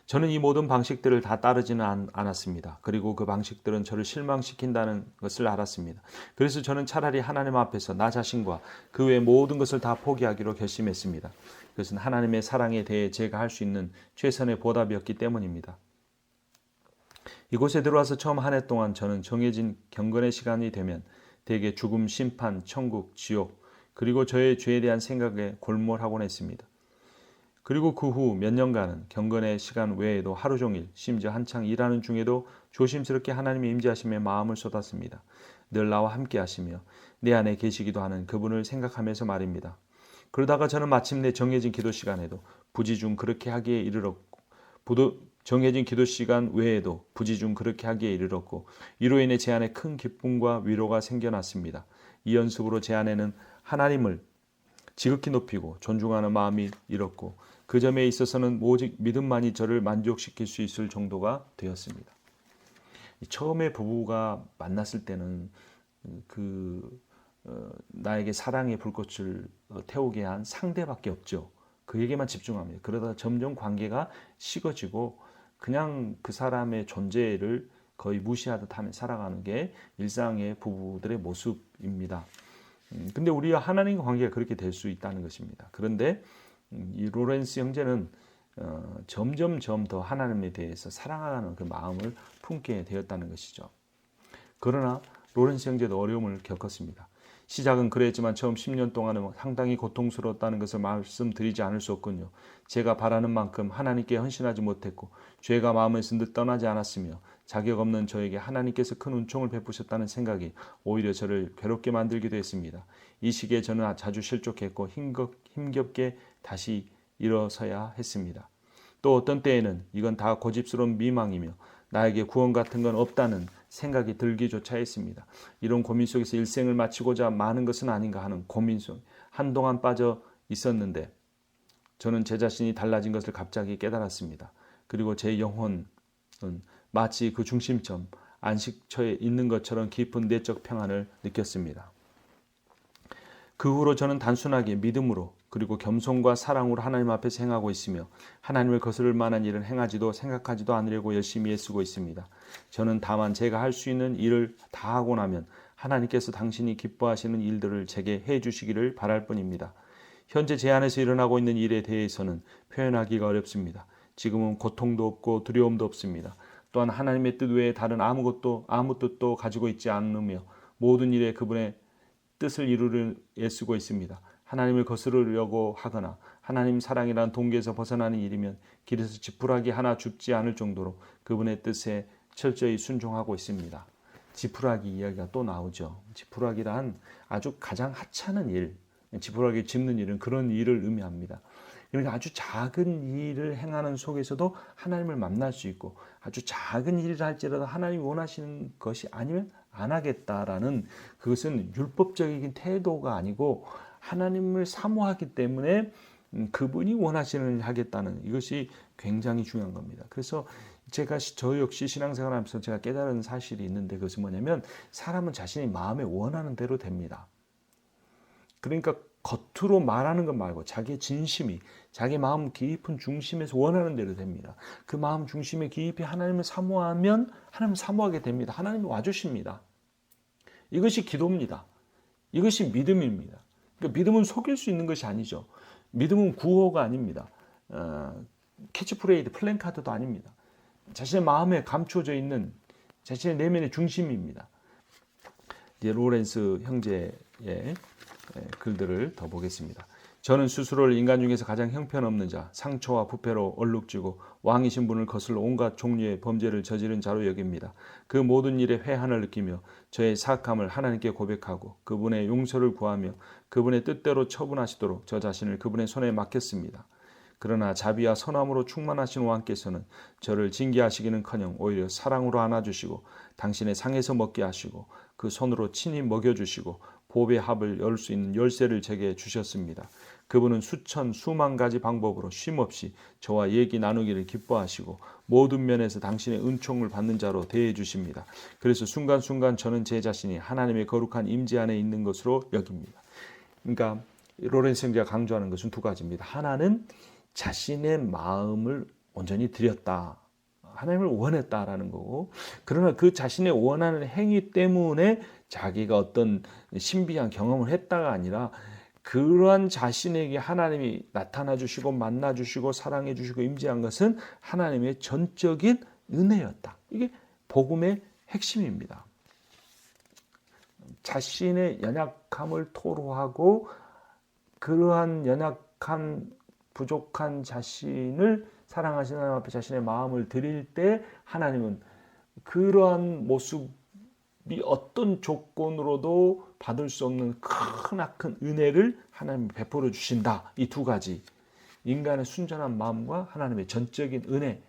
저는 이 모든 방식들을 다 따르지는 않았습니다. 그리고 그 방식들은 저를 실망시킨다는 것을 알았습니다. 그래서 저는 차라리 하나님 앞에서 나 자신과 그 외의 모든 것을 다 포기하기로 결심했습니다. 그것은 하나님의 사랑에 대해 제가 할 수 있는 최선의 보답이었기 때문입니다. 이곳에 들어와서 처음 한 해 동안 저는 정해진 경건의 시간이 되면 대개 죽음, 심판, 천국, 지옥 그리고 저의 죄에 대한 생각에 골몰하곤 했습니다. 그리고 그 후 몇 년간은 경건의 시간 외에도 하루 종일 심지어 한창 일하는 중에도 조심스럽게 하나님의 임재하심에 마음을 쏟았습니다. 늘 나와 함께 하시며 내 안에 계시기도 하는 그분을 생각하면서 말입니다. 그러다가 저는 마침내 정해진 기도 시간에도 부지중 그렇게 하기에 이르렀고 정해진 기도 시간 외에도 부지중 그렇게 하기에 이르렀고 이로 인해 제 안에 큰 기쁨과 위로가 생겨났습니다. 이 연습으로 제 안에는 하나님을 지극히 높이고 존중하는 마음이 일었고 그 점에 있어서는 오직 믿음만이 저를 만족시킬 수 있을 정도가 되었습니다. 처음에 부부가 만났을 때는 나에게 사랑의 불꽃을 태우게 한 상대밖에 없죠. 그에게만 집중합니다. 그러다 점점 관계가 식어지고 그냥 그 사람의 존재를 거의 무시하듯 하며 살아가는 게 일상의 부부들의 모습입니다. 근데 우리와 하나님과 관계가 그렇게 될 수 있다는 것입니다. 그런데 이 로렌스 형제는 점점점 더 하나님에 대해서 사랑하는 그 마음을 품게 되었다는 것이죠. 그러나 로렌스 형제도 어려움을 겪었습니다. 시작은 그랬지만 처음 10년 동안은 상당히 고통스러웠다는 것을 말씀드리지 않을 수 없군요. 제가 바라는 만큼 하나님께 헌신하지 못했고 죄가 마음에서 늘 떠나지 않았으며 자격 없는 저에게 하나님께서 큰 은총을 베푸셨다는 생각이 오히려 저를 괴롭게 만들기도 했습니다. 이 시기에 저는 자주 실족했고 힘겹게 다시 일어서야 했습니다. 또 어떤 때에는 이건 다 고집스러운 미망이며 나에게 구원 같은 건 없다는 생각이 들기조차 했습니다. 이런 고민 속에서 일생을 마치고자 마는 것은 아닌가 하는 고민 속 한동안 빠져 있었는데 저는 제 자신이 달라진 것을 갑자기 깨달았습니다. 그리고 제 영혼은 마치 그 중심점 안식처에 있는 것처럼 깊은 내적 평안을 느꼈습니다. 그 후로 저는 단순하게 믿음으로 그리고 겸손과 사랑으로 하나님 앞에서 행하고 있으며 하나님을 거스를 만한 일은 행하지도 생각하지도 않으려고 열심히 애쓰고 있습니다. 저는 다만 제가 할 수 있는 일을 다 하고 나면 하나님께서 당신이 기뻐하시는 일들을 제게 해주시기를 바랄 뿐입니다. 현재 제 안에서 일어나고 있는 일에 대해서는 표현하기가 어렵습니다. 지금은 고통도 없고 두려움도 없습니다. 또한 하나님의 뜻 외에 다른 아무 뜻도 가지고 있지 않으며 모든 일에 그분의 뜻을 이루려 애쓰고 있습니다. 하나님을 거스르려고 하거나 하나님 사랑이란 동기에서 벗어나는 일이면 길에서 지푸라기 하나 줍지 않을 정도로 그분의 뜻에 철저히 순종하고 있습니다. 지푸라기 이야기가 또 나오죠. 지푸라기란 아주 가장 하찮은 일, 지푸라기 짚는 일은 그런 일을 의미합니다. 그러니까 아주 작은 일을 행하는 속에서도 하나님을 만날 수 있고 아주 작은 일을 할지라도 하나님이 원하시는 것이 아니면 안 하겠다라는 그것은 율법적인 태도가 아니고 하나님을 사모하기 때문에 그분이 원하시는 일을 하겠다는 이것이 굉장히 중요한 겁니다. 그래서 저 역시 신앙생활하면서 제가 깨달은 사실이 있는데 그것은 뭐냐면 사람은 자신이 마음에 원하는 대로 됩니다. 그러니까 겉으로 말하는 것 말고 자기의 진심이 자기 마음 깊은 중심에서 원하는 대로 됩니다. 그 마음 중심에 깊이 하나님을 사모하면 하나님을 사모하게 됩니다. 하나님이 와주십니다. 이것이 기도입니다. 이것이 믿음입니다. 그러니까 믿음은 속일 수 있는 것이 아니죠. 믿음은 구호가 아닙니다. 캐치프레이드, 플랜카드도 아닙니다. 자신의 마음에 감춰져 있는 자신의 내면의 중심입니다. 이제 로렌스 형제의 글들을 더 보겠습니다. 저는 스스로를 인간 중에서 가장 형편없는 자, 상처와 부패로 얼룩지고 왕이신 분을 거슬러 온갖 종류의 범죄를 저지른 자로 여깁니다. 그 모든 일에 회한을 느끼며 저의 사악함을 하나님께 고백하고 그분의 용서를 구하며 그분의 뜻대로 처분하시도록 저 자신을 그분의 손에 맡겼습니다. 그러나 자비와 선함으로 충만하신 왕께서는 저를 징계하시기는커녕 오히려 사랑으로 안아주시고 당신의 상에서 먹게 하시고 그 손으로 친히 먹여주시고 보배 합을 열 수 있는 열쇠를 제게 주셨습니다. 그분은 수만 가지 방법으로 쉼없이 저와 얘기 나누기를 기뻐하시고 모든 면에서 당신의 은총을 받는 자로 대해 주십니다. 그래서 순간순간 저는 제 자신이 하나님의 거룩한 임재 안에 있는 것으로 여깁니다. 그러니까 로렌스 형제가 강조하는 것은 두 가지입니다. 하나는 자신의 마음을 온전히 드렸다. 하나님을 원했다라는 거고, 그러나 그 자신의 원하는 행위 때문에 자기가 어떤 신비한 경험을 했다가 아니라 그러한 자신에게 하나님이 나타나 주시고 만나 주시고 사랑해 주시고 임재한 것은 하나님의 전적인 은혜였다. 이게 복음의 핵심입니다. 자신의 연약함을 토로하고 그러한 연약한 부족한 자신을 사랑하시는 하나님 앞에 자신의 마음을 드릴 때 하나님은 그러한 모습이 어떤 조건으로도 받을 수 없는 크나큰 은혜를 하나님이 베풀어 주신다. 이 두 가지 인간의 순전한 마음과 하나님의 전적인 은혜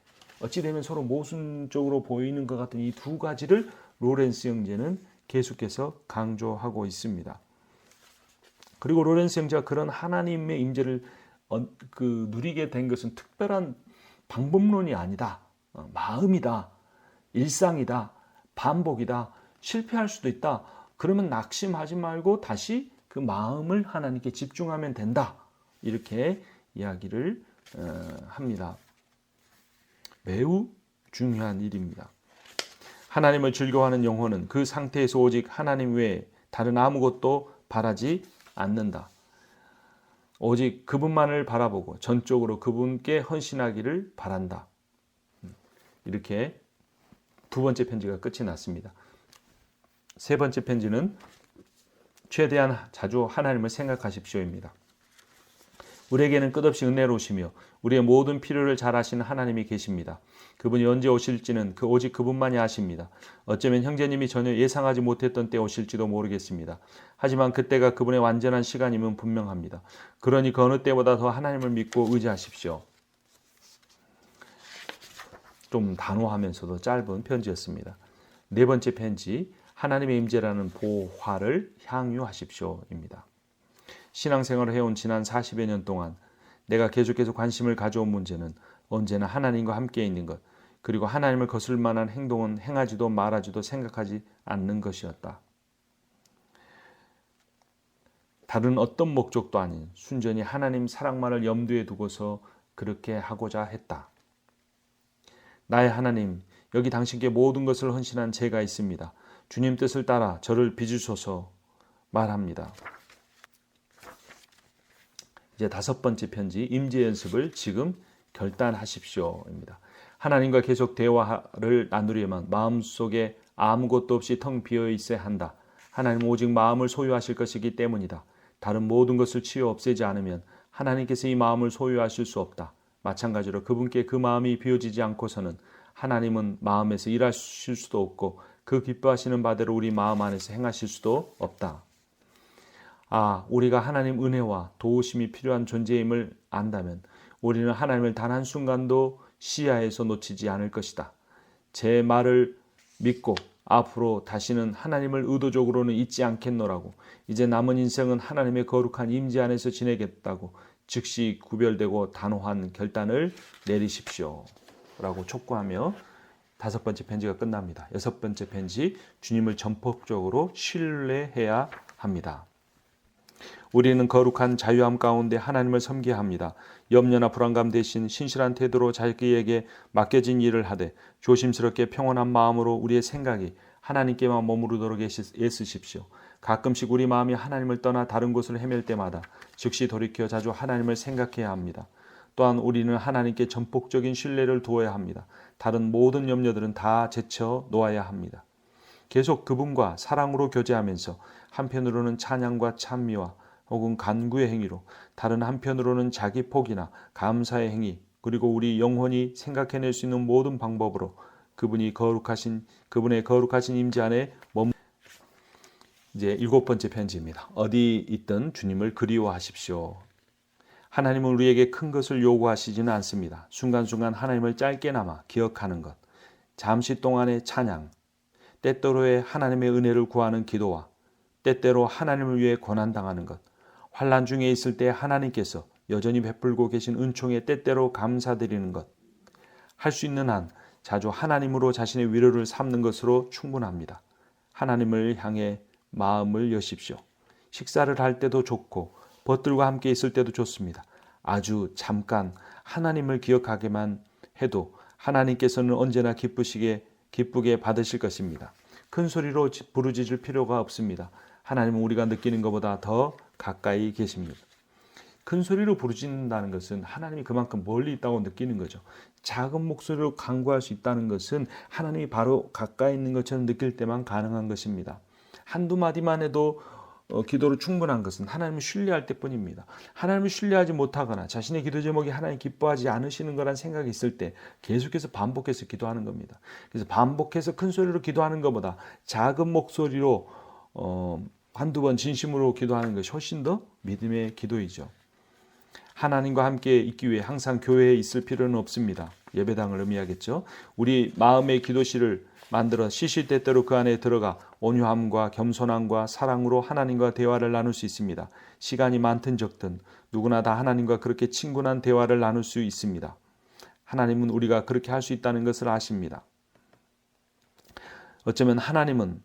어찌되면 서로 모순적으로 보이는 것 같은 이 두 가지를 로렌스 형제는 계속해서 강조하고 있습니다. 그리고 로렌스 형제가 그런 하나님의 임재를 누리게 된 것은 특별한 방법론이 아니다. 마음이다. 일상이다. 반복이다. 실패할 수도 있다. 그러면 낙심하지 말고 다시 그 마음을 하나님께 집중하면 된다. 이렇게 이야기를 합니다. 매우 중요한 일입니다. 하나님을 즐거워하는 영혼은 그 상태에서 오직 하나님 외에 다른 아무것도 바라지 않는다. 오직 그분만을 바라보고 전적으로 그분께 헌신하기를 바란다. 이렇게 두 번째 편지가 끝이 났습니다. 세 번째 편지는 최대한 자주 하나님을 생각하십시오입니다. 우리에게는 끝없이 은혜로우시며 우리의 모든 필요를 잘 아시는 하나님이 계십니다. 그분이 언제 오실지는 오직 그분만이 아십니다. 어쩌면 형제님이 전혀 예상하지 못했던 때 오실지도 모르겠습니다. 하지만 그때가 그분의 완전한 시간임은 분명합니다. 그러니 그 어느 때보다 더 하나님을 믿고 의지하십시오. 좀 단호하면서도 짧은 편지였습니다. 네 번째 편지, 하나님의 임재라는 보화를 향유하십시오입니다. 신앙생활을 해온 지난 40여 년 동안 내가 계속해서 관심을 가져온 문제는 언제나 하나님과 함께 있는 것, 그리고 하나님을 거슬 만한 행동은 행하지도 말하지도 생각하지 않는 것이었다. 다른 어떤 목적도 아닌 순전히 하나님 사랑만을 염두에 두고서 그렇게 하고자 했다. 나의 하나님, 여기 당신께 모든 것을 헌신한 제가 있습니다. 주님 뜻을 따라 저를 빚으소서 말합니다. 이제 다섯 번째 편지, 임재 연습을 지금 결단하십시오입니다. 하나님과 계속 대화를 나누려면 마음속에 아무것도 없이 텅 비어 있어야 한다. 하나님은 오직 마음을 소유하실 것이기 때문이다. 다른 모든 것을 치워 없애지 않으면 하나님께서 이 마음을 소유하실 수 없다. 마찬가지로 그분께 그 마음이 비워지지 않고서는 하나님은 마음에서 일하실 수도 없고 그 기뻐하시는 바대로 우리 마음 안에서 행하실 수도 없다. 우리가 하나님 은혜와 도우심이 필요한 존재임을 안다면 우리는 하나님을 단 한순간도 시야에서 놓치지 않을 것이다. 제 말을 믿고 앞으로 다시는 하나님을 의도적으로는 잊지 않겠노라고, 이제 남은 인생은 하나님의 거룩한 임재 안에서 지내겠다고 즉시 구별되고 단호한 결단을 내리십시오 라고 촉구하며 다섯 번째 편지가 끝납니다. 여섯 번째 편지, 주님을 전폭적으로 신뢰해야 합니다. 우리는 거룩한 자유함 가운데 하나님을 섬겨야 합니다. 염려나 불안감 대신 신실한 태도로 자기에게 맡겨진 일을 하되 조심스럽게 평온한 마음으로 우리의 생각이 하나님께만 머무르도록 애쓰십시오. 가끔씩 우리 마음이 하나님을 떠나 다른 곳을 헤맬 때마다 즉시 돌이켜 자주 하나님을 생각해야 합니다. 또한 우리는 하나님께 전폭적인 신뢰를 두어야 합니다. 다른 모든 염려들은 다 제쳐 놓아야 합니다. 계속 그분과 사랑으로 교제하면서 한편으로는 찬양과 찬미와 혹은 간구의 행위로, 다른 한편으로는 자기 포기나 감사의 행위, 그리고 우리 영혼이 생각해낼 수 있는 모든 방법으로 그분의 거룩하신 임재 안에 이제 일곱 번째 편지입니다. 어디 있든 주님을 그리워하십시오. 하나님은 우리에게 큰 것을 요구하시지는 않습니다. 순간순간 하나님을 짧게나마 기억하는 것, 잠시 동안의 찬양, 때때로의 하나님의 은혜를 구하는 기도와 때때로 하나님을 위해 고난당하는 것, 환난 중에 있을 때 하나님께서 여전히 베풀고 계신 은총에 때때로 감사드리는 것, 할 수 있는 한 자주 하나님으로 자신의 위로를 삼는 것으로 충분합니다. 하나님을 향해 마음을 여십시오. 식사를 할 때도 좋고 벗들과 함께 있을 때도 좋습니다. 아주 잠깐 하나님을 기억하게만 해도 하나님께서는 언제나 기쁘게 받으실 것입니다. 큰 소리로 부르짖을 필요가 없습니다. 하나님은 우리가 느끼는 것보다 더 가까이 계십니다. 큰 소리로 부르짖는다는 것은 하나님이 그만큼 멀리 있다고 느끼는 거죠. 작은 목소리로 간구할 수 있다는 것은 하나님이 바로 가까이 있는 것처럼 느낄 때만 가능한 것입니다. 한두 마디만 해도 기도로 충분한 것은 하나님을 신뢰할 때뿐입니다. 하나님을 신뢰하지 못하거나 자신의 기도 제목이 하나님 기뻐하지 않으시는 거란 생각이 있을 때 계속해서 반복해서 기도하는 겁니다. 그래서 반복해서 큰 소리로 기도하는 것보다 작은 목소리로 한두 번 진심으로 기도하는 것이 훨씬 더 믿음의 기도이죠. 하나님과 함께 있기 위해 항상 교회에 있을 필요는 없습니다. 예배당을 의미하겠죠. 우리 마음의 기도실을 만들어 시시때때로 그 안에 들어가 온유함과 겸손함과 사랑으로 하나님과 대화를 나눌 수 있습니다. 시간이 많든 적든 누구나 다 하나님과 그렇게 친근한 대화를 나눌 수 있습니다. 하나님은 우리가 그렇게 할 수 있다는 것을 아십니다. 어쩌면 하나님은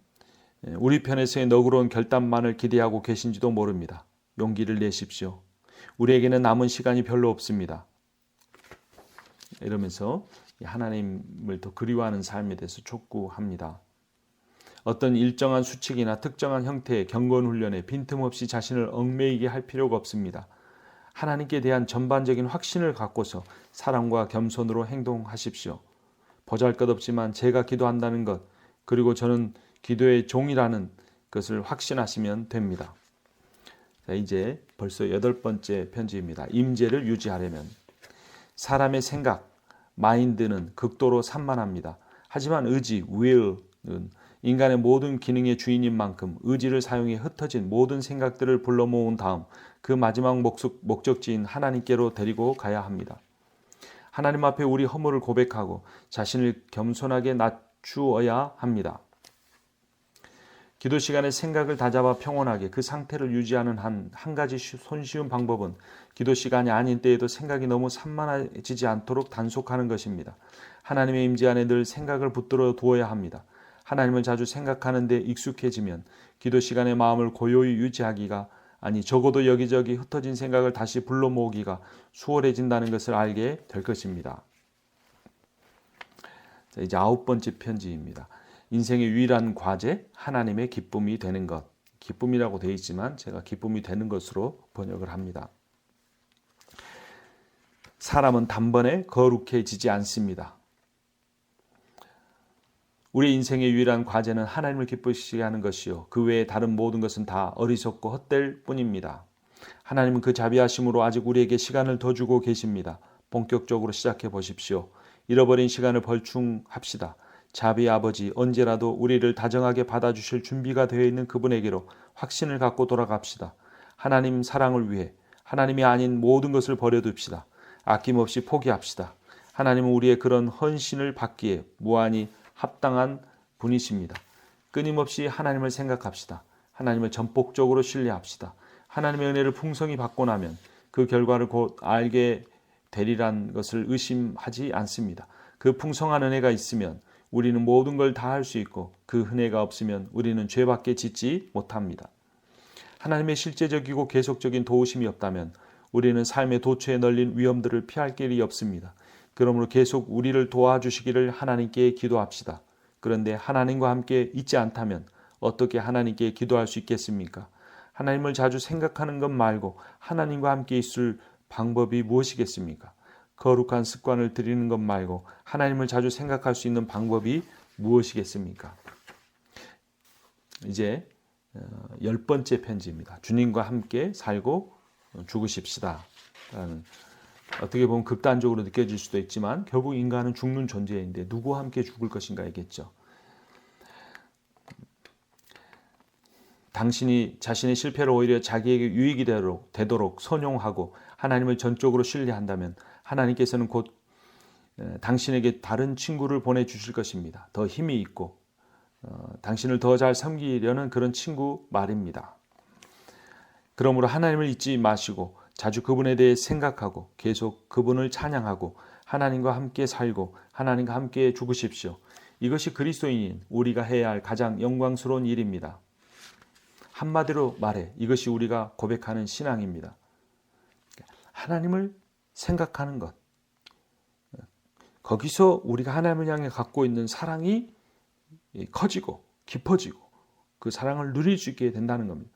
우리 편에서의 너그러운 결단만을 기대하고 계신지도 모릅니다. 용기를 내십시오. 우리에게는 남은 시간이 별로 없습니다. 이러면서 하나님을 더 그리워하는 삶에 대해서 촉구합니다. 어떤 일정한 수칙이나 특정한 형태의 경건훈련에 빈틈없이 자신을 얽매이게 할 필요가 없습니다. 하나님께 대한 전반적인 확신을 갖고서 사랑과 겸손으로 행동하십시오. 보잘것없지만 제가 기도한다는 것, 그리고 저는 기도의 종이라는 것을 확신하시면 됩니다. 자, 이제 벌써 8번째 편지입니다. 임재를 유지하려면 사람의 생각, 마인드는 극도로 산만합니다. 하지만 의지, will은 인간의 모든 기능의 주인인 만큼 의지를 사용해 흩어진 모든 생각들을 불러 모은 다음 그 마지막 목적지인 하나님께로 데리고 가야 합니다. 하나님 앞에 우리 허물을 고백하고 자신을 겸손하게 낮추어야 합니다. 기도 시간에 생각을 다잡아 평온하게 그 상태를 유지하는 한 가지 손쉬운 방법은 기도 시간이 아닌 때에도 생각이 너무 산만해지지 않도록 단속하는 것입니다. 하나님의 임재 안에 늘 생각을 붙들어 두어야 합니다. 하나님을 자주 생각하는 데 익숙해지면 기도 시간에 마음을 고요히 유지하기가 아니 적어도 여기저기 흩어진 생각을 다시 불러 모으기가 수월해진다는 것을 알게 될 것입니다. 자, 이제 9번째 편지입니다. 인생의 유일한 과제, 하나님의 기쁨이 되는 것. 기쁨이라고 되어 있지만 제가 기쁨이 되는 것으로 번역을 합니다. 사람은 단번에 거룩해지지 않습니다. 우리 인생의 유일한 과제는 하나님을 기쁘시게 하는 것이요. 그 외에 다른 모든 것은 다 어리석고 헛될 뿐입니다. 하나님은 그 자비하심으로 아직 우리에게 시간을 더 주고 계십니다. 본격적으로 시작해 보십시오. 잃어버린 시간을 벌충합시다. 자비의 아버지, 언제라도 우리를 다정하게 받아주실 준비가 되어 있는 그분에게로 확신을 갖고 돌아갑시다. 하나님 사랑을 위해 하나님이 아닌 모든 것을 버려둡시다. 아낌없이 포기합시다. 하나님은 우리의 그런 헌신을 받기에 무한히 합당한 분이십니다. 끊임없이 하나님을 생각합시다. 하나님을 전폭적으로 신뢰합시다. 하나님의 은혜를 풍성히 받고 나면 그 결과를 곧 알게 되리란 것을 의심하지 않습니다. 그 풍성한 은혜가 있으면 우리는 모든 걸 다 할 수 있고 그 은혜가 없으면 우리는 죄밖에 짓지 못합니다. 하나님의 실제적이고 계속적인 도우심이 없다면 우리는 삶의 도처에 널린 위험들을 피할 길이 없습니다. 그러므로 계속 우리를 도와주시기를 하나님께 기도합시다. 그런데 하나님과 함께 있지 않다면 어떻게 하나님께 기도할 수 있겠습니까? 하나님을 자주 생각하는 것 말고 하나님과 함께 있을 방법이 무엇이겠습니까? 거룩한 습관을 들이는 것 말고 하나님을 자주 생각할 수 있는 방법이 무엇이겠습니까? 이제 10번째 편지입니다. 주님과 함께 살고 죽으십시다. 어떻게 보면 극단적으로 느껴질 수도 있지만 결국 인간은 죽는 존재인데 누구와 함께 죽을 것인가이겠죠. 당신이 자신의 실패를 오히려 자기에게 유익이 되도록 선용하고 하나님을 전적으로 신뢰한다면 하나님께서는 곧 당신에게 다른 친구를 보내주실 것입니다. 더 힘이 있고 당신을 더 잘 섬기려는 그런 친구 말입니다. 그러므로 하나님을 잊지 마시고 자주 그분에 대해 생각하고 계속 그분을 찬양하고 하나님과 함께 살고 하나님과 함께 죽으십시오. 이것이 그리스도인인 우리가 해야 할 가장 영광스러운 일입니다. 한마디로 말해 이것이 우리가 고백하는 신앙입니다. 하나님을 생각하는 것. 거기서 우리가 하나님을 향해 갖고 있는 사랑이 커지고 깊어지고 그 사랑을 누릴 수 있게 된다는 겁니다.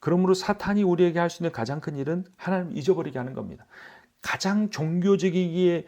그러므로 사탄이 우리에게 할 수 있는 가장 큰 일은 하나님을 잊어버리게 하는 겁니다. 가장 종교적이게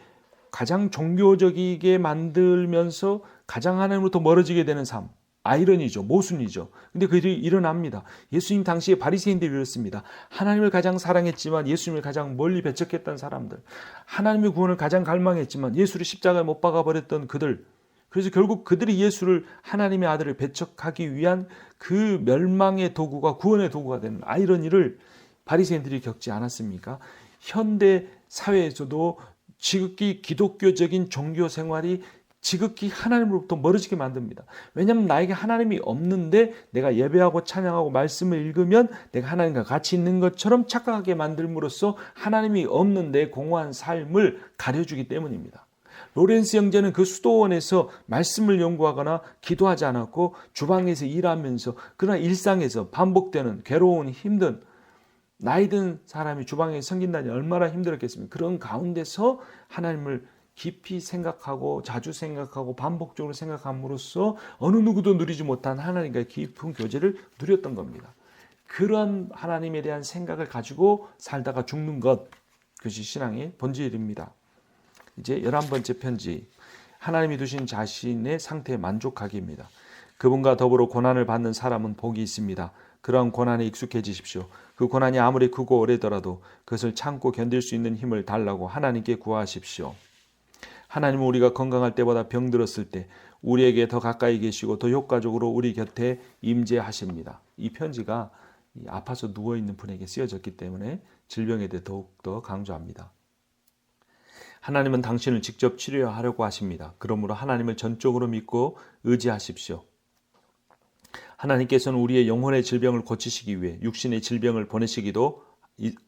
만들면서 가장 하나님으로부터 멀어지게 되는 삶. 아이러니죠. 모순이죠. 근데 그 일이 일어납니다. 예수님 당시에 바리새인들이 이랬습니다. 하나님을 가장 사랑했지만 예수님을 가장 멀리 배척했던 사람들. 하나님의 구원을 가장 갈망했지만 예수를 십자가에 못 박아버렸던 그들. 그래서 결국 그들이 예수를 하나님의 아들을 배척하기 위한 그 멸망의 도구가 구원의 도구가 되는 아이러니를 바리새인들이 겪지 않았습니까? 현대 사회에서도 지극히 기독교적인 종교 생활이 지극히 하나님으로부터 멀어지게 만듭니다. 왜냐하면 나에게 하나님이 없는데 내가 예배하고 찬양하고 말씀을 읽으면 내가 하나님과 같이 있는 것처럼 착각하게 만들므로써 하나님이 없는 내 공허한 삶을 가려주기 때문입니다. 로렌스 형제는 그 수도원에서 말씀을 연구하거나 기도하지 않았고 주방에서 일하면서 그러나 일상에서 반복되는 괴로운 힘든 나이 든 사람이 주방에 섬긴다니 얼마나 힘들었겠습니까? 그런 가운데서 하나님을 깊이 생각하고 자주 생각하고 반복적으로 생각함으로써 어느 누구도 누리지 못한 하나님과의 깊은 교제를 누렸던 겁니다. 그런 하나님에 대한 생각을 가지고 살다가 죽는 것, 그것이 신앙의 본질입니다. 이제 11번째 편지, 하나님이 두신 자신의 상태에 만족하기입니다. 그분과 더불어 고난을 받는 사람은 복이 있습니다. 그러한 고난에 익숙해지십시오. 그 고난이 아무리 크고 오래더라도 그것을 참고 견딜 수 있는 힘을 달라고 하나님께 구하십시오. 하나님은 우리가 건강할 때보다 병들었을 때 우리에게 더 가까이 계시고 더 효과적으로 우리 곁에 임재하십니다. 이 편지가 아파서 누워있는 분에게 쓰여졌기 때문에 질병에 대해 더욱더 강조합니다. 하나님은 당신을 직접 치료하려고 하십니다. 그러므로 하나님을 전적으로 믿고 의지하십시오. 하나님께서는 우리의 영혼의 질병을 고치시기 위해 육신의 질병을 보내시기도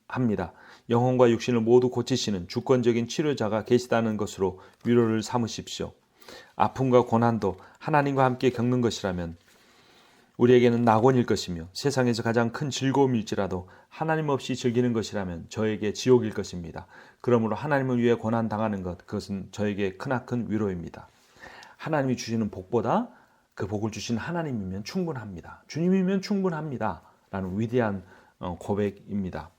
합니다. 영혼과 육신을 모두 고치시는 주권적인 치료자가 계시다는 것으로 위로를 삼으십시오. 아픔과 고난도 하나님과 함께 겪는 것이라면 우리에게는 낙원일 것이며 세상에서 가장 큰 즐거움일지라도 하나님 없이 즐기는 것이라면 저에게 지옥일 것입니다. 그러므로 하나님을 위해 고난당하는 것, 그것은 저에게 크나큰 위로입니다. 하나님이 주시는 복보다 그 복을 주신 하나님이면 충분합니다. 주님이면 충분합니다. 라는 위대한 고백입니다.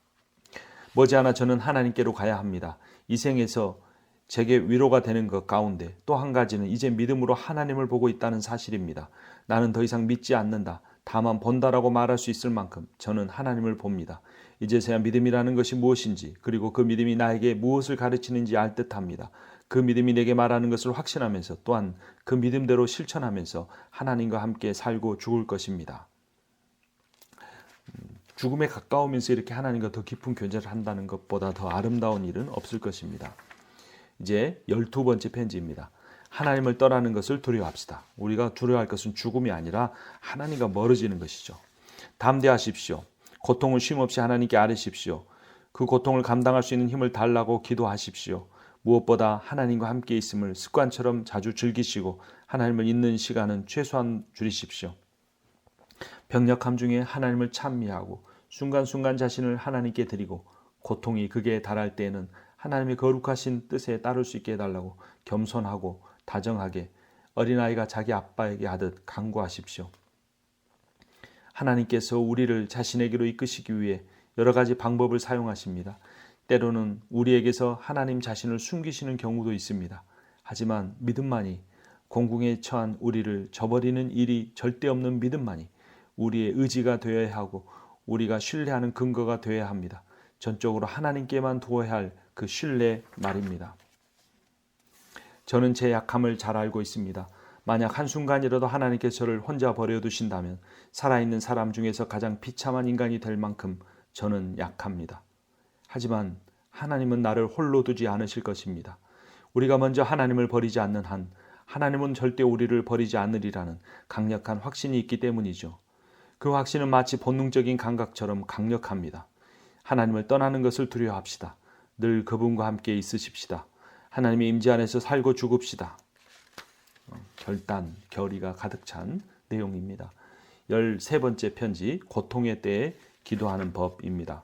머지않아 저는 하나님께로 가야 합니다. 이 생에서 제게 위로가 되는 것 가운데 또 한 가지는 이제 믿음으로 하나님을 보고 있다는 사실입니다. 나는 더 이상 믿지 않는다. 다만 본다라고 말할 수 있을 만큼 저는 하나님을 봅니다. 이제서야 믿음이라는 것이 무엇인지 그리고 그 믿음이 나에게 무엇을 가르치는지 알 듯합니다. 그 믿음이 내게 말하는 것을 확신하면서 또한 그 믿음대로 실천하면서 하나님과 함께 살고 죽을 것입니다. 죽음에 가까우면서 이렇게 하나님과 더 깊은 교제를 한다는 것보다 더 아름다운 일은 없을 것입니다. 이제 12번째 편지입니다. 하나님을 떠나는 것을 두려워합시다. 우리가 두려워할 것은 죽음이 아니라 하나님과 멀어지는 것이죠. 담대하십시오. 고통을 쉼없이 하나님께 아뢰십시오. 그 고통을 감당할 수 있는 힘을 달라고 기도하십시오. 무엇보다 하나님과 함께 있음을 습관처럼 자주 즐기시고 하나님을 잊는 시간은 최소한 줄이십시오. 병력함 중에 하나님을 찬미하고 순간순간 자신을 하나님께 드리고 고통이 극에 달할 때에는 하나님의 거룩하신 뜻에 따를 수 있게 해달라고 겸손하고 다정하게 어린아이가 자기 아빠에게 하듯 간구하십시오. 하나님께서 우리를 자신에게로 이끄시기 위해 여러 가지 방법을 사용하십니다. 때로는 우리에게서 하나님 자신을 숨기시는 경우도 있습니다. 하지만 믿음만이 공궁에 처한 우리를 저버리는 일이 절대 없는 믿음만이 우리의 의지가 되어야 하고 우리가 신뢰하는 근거가 되어야 합니다. 전적으로 하나님께만 두어야 할 그 신뢰 말입니다. 저는 제 약함을 잘 알고 있습니다. 만약 한순간이라도 하나님께서 저를 혼자 버려두신다면 살아있는 사람 중에서 가장 비참한 인간이 될 만큼 저는 약합니다. 하지만 하나님은 나를 홀로 두지 않으실 것입니다. 우리가 먼저 하나님을 버리지 않는 한 하나님은 절대 우리를 버리지 않으리라는 강력한 확신이 있기 때문이죠. 그 확신은 마치 본능적인 감각처럼 강력합니다. 하나님을 떠나는 것을 두려워합시다. 늘 그분과 함께 있으십시다. 하나님의 임재 안에서 살고 죽읍시다. 결단, 결의가 가득 찬 내용입니다. 13번째 편지, 고통의 때에 기도하는 법입니다.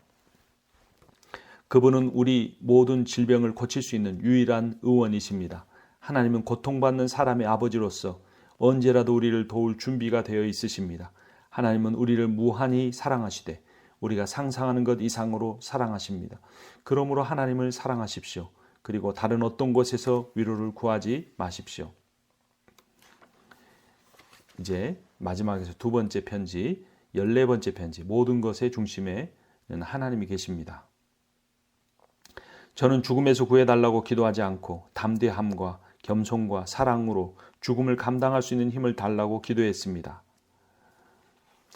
그분은 우리 모든 질병을 고칠 수 있는 유일한 의원이십니다. 하나님은 고통받는 사람의 아버지로서 언제라도 우리를 도울 준비가 되어 있으십니다. 하나님은 우리를 무한히 사랑하시되 우리가 상상하는 것 이상으로 사랑하십니다. 그러므로 하나님을 사랑하십시오. 그리고 다른 어떤 곳에서 위로를 구하지 마십시오. 이제 마지막에서 두 번째 편지, 14번째 편지, 모든 것의 중심에는 하나님이 계십니다. 저는 죽음에서 구해달라고 기도하지 않고 담대함과 겸손과 사랑으로 죽음을 감당할 수 있는 힘을 달라고 기도했습니다.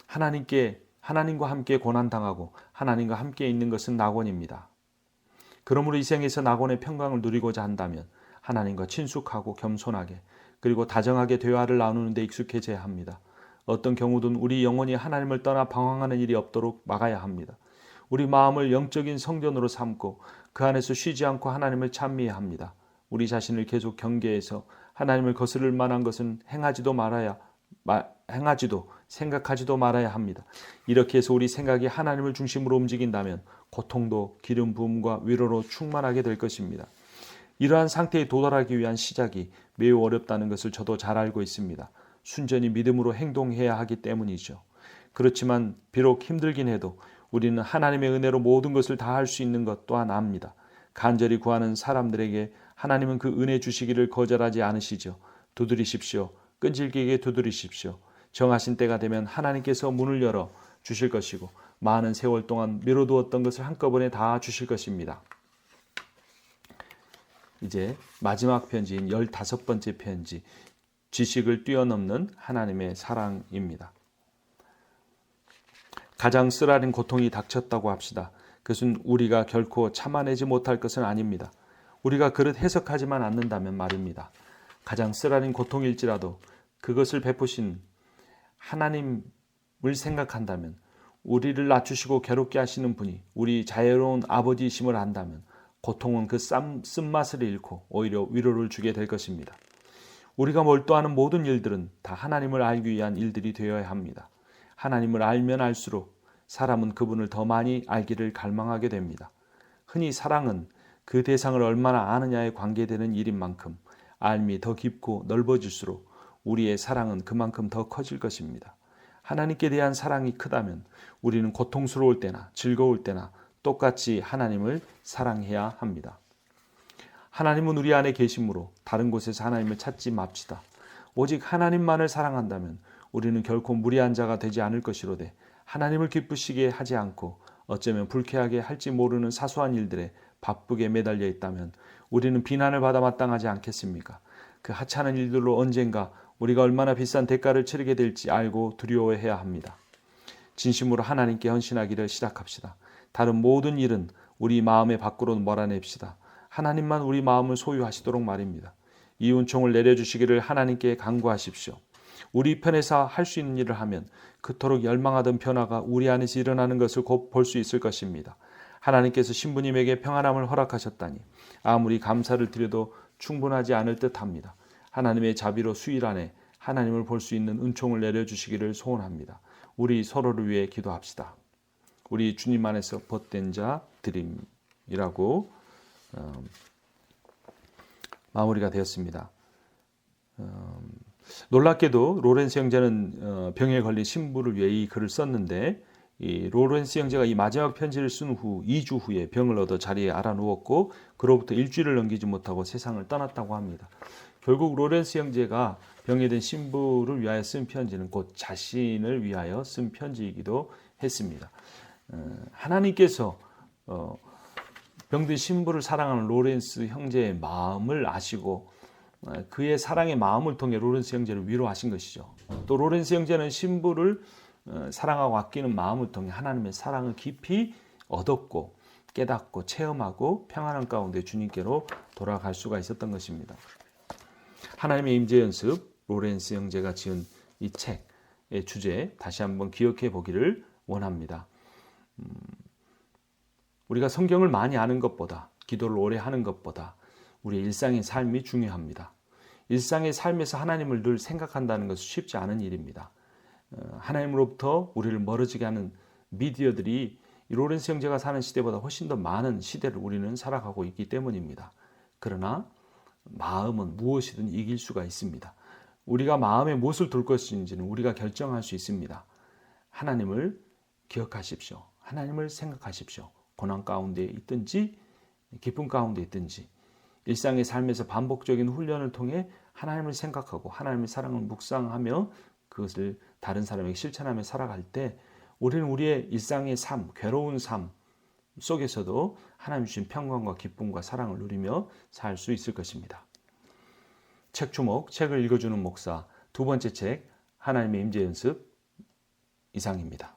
하나님과 함께 고난당하고 하나님과 함께 있는 것은 낙원입니다. 그러므로 이 생에서 낙원의 평강을 누리고자 한다면 하나님과 친숙하고 겸손하게 그리고 다정하게 대화를 나누는 데 익숙해져야 합니다. 어떤 경우든 우리 영혼이 하나님을 떠나 방황하는 일이 없도록 막아야 합니다. 우리 마음을 영적인 성전으로 삼고 그 안에서 쉬지 않고 하나님을 찬미해야 합니다. 우리 자신을 계속 경계해서 하나님을 거스를 만한 것은 행하지도 생각하지도 말아야 합니다. 이렇게 해서 우리 생각이 하나님을 중심으로 움직인다면 고통도 기름 부음과 위로로 충만하게 될 것입니다. 이러한 상태에 도달하기 위한 시작이 매우 어렵다는 것을 저도 잘 알고 있습니다. 순전히 믿음으로 행동해야 하기 때문이죠. 그렇지만 비록 힘들긴 해도 우리는 하나님의 은혜로 모든 것을 다 할 수 있는 것 또한 압니다. 간절히 구하는 사람들에게 하나님은 그 은혜 주시기를 거절하지 않으시죠. 두드리십시오. 끈질기게 두드리십시오. 정하신 때가 되면 하나님께서 문을 열어 주실 것이고 많은 세월 동안 미뤄두었던 것을 한꺼번에 다 주실 것입니다. 이제 마지막 편지인 15번째 편지, 지식을 뛰어넘는 하나님의 사랑입니다. 가장 쓰라린 고통이 닥쳤다고 합시다. 그것은 우리가 결코 참아내지 못할 것은 아닙니다. 우리가 그릇 해석하지만 않는다면 말입니다. 가장 쓰라린 고통일지라도 그것을 베푸신 하나님을 생각한다면, 우리를 낮추시고 괴롭게 하시는 분이 우리 자애로운 아버지이심을 안다면 고통은 그 쓴맛을 잃고 오히려 위로를 주게 될 것입니다. 우리가 몰두하는 모든 일들은 다 하나님을 알기 위한 일들이 되어야 합니다. 하나님을 알면 알수록 사람은 그분을 더 많이 알기를 갈망하게 됩니다. 흔히 사랑은 그 대상을 얼마나 아느냐에 관계되는 일인 만큼 알미 더 깊고 넓어질수록 우리의 사랑은 그만큼 더 커질 것입니다. 하나님께 대한 사랑이 크다면 우리는 고통스러울 때나 즐거울 때나 똑같이 하나님을 사랑해야 합니다. 하나님은 우리 안에 계심으로 다른 곳에서 하나님을 찾지 맙시다. 오직 하나님만을 사랑한다면 우리는 결코 무리한 자가 되지 않을 것이로되 하나님을 기쁘시게 하지 않고 어쩌면 불쾌하게 할지 모르는 사소한 일들에 바쁘게 매달려 있다면 우리는 비난을 받아 마땅하지 않겠습니까? 그 하찮은 일들로 언젠가 우리가 얼마나 비싼 대가를 치르게 될지 알고 두려워해야 합니다. 진심으로 하나님께 헌신하기를 시작합시다. 다른 모든 일은 우리 마음의 밖으로 몰아냅시다. 하나님만 우리 마음을 소유하시도록 말입니다. 이 은총을 내려주시기를 하나님께 간구하십시오. 우리 편에서 할 수 있는 일을 하면 그토록 열망하던 변화가 우리 안에서 일어나는 것을 곧 볼 수 있을 것입니다. 하나님께서 신부님에게 평안함을 허락하셨다니 아무리 감사를 드려도 충분하지 않을 듯합니다. 하나님의 자비로 수일 안에 하나님을 볼 수 있는 은총을 내려주시기를 소원합니다. 우리 서로를 위해 기도합시다. 우리 주님 안에서 벗된 자 드림이라고 마무리가 되었습니다. 놀랍게도 로렌스 형제는 병에 걸린 신부를 위해 이 글을 썼는데, 이 로렌스 형제가 이 마지막 편지를 쓴 후 2주 후에 병을 얻어 자리에 알아누웠고 그로부터 일주일을 넘기지 못하고 세상을 떠났다고 합니다. 결국 로렌스 형제가 병에 든 신부를 위하여 쓴 편지는 곧 자신을 위하여 쓴 편지이기도 했습니다. 하나님께서 병든 신부를 사랑하는 로렌스 형제의 마음을 아시고 그의 사랑의 마음을 통해 로렌스 형제를 위로하신 것이죠. 또 로렌스 형제는 신부를 사랑하고 아끼는 마음을 통해 하나님의 사랑을 깊이 얻었고 깨닫고 체험하고 평안한 가운데 주님께로 돌아갈 수가 있었던 것입니다. 하나님의 임재 연습, 로렌스 형제가 지은 이 책의 주제 다시 한번 기억해 보기를 원합니다. 우리가 성경을 많이 아는 것보다, 기도를 오래 하는 것보다 우리의 일상의 삶이 중요합니다. 일상의 삶에서 하나님을 늘 생각한다는 것은 쉽지 않은 일입니다. 하나님으로부터 우리를 멀어지게 하는 미디어들이 로렌스 형제가 사는 시대보다 훨씬 더 많은 시대를 우리는 살아가고 있기 때문입니다. 그러나 마음은 무엇이든 이길 수가 있습니다. 우리가 마음에 무엇을 둘 것인지는 우리가 결정할 수 있습니다. 하나님을 기억하십시오. 하나님을 생각하십시오. 고난 가운데 있든지 기쁨 가운데 있든지 일상의 삶에서 반복적인 훈련을 통해 하나님을 생각하고 하나님의 사랑을 묵상하며 그것을 다른 사람에게 실천하며 살아갈 때 우리는 우리의 일상의 삶, 괴로운 삶 속에서도 하나님 주신 평강과 기쁨과 사랑을 누리며 살 수 있을 것입니다. 책 주목, 책을 읽어주는 목사 두 번째 책 하나님의 임재 연습 이상입니다.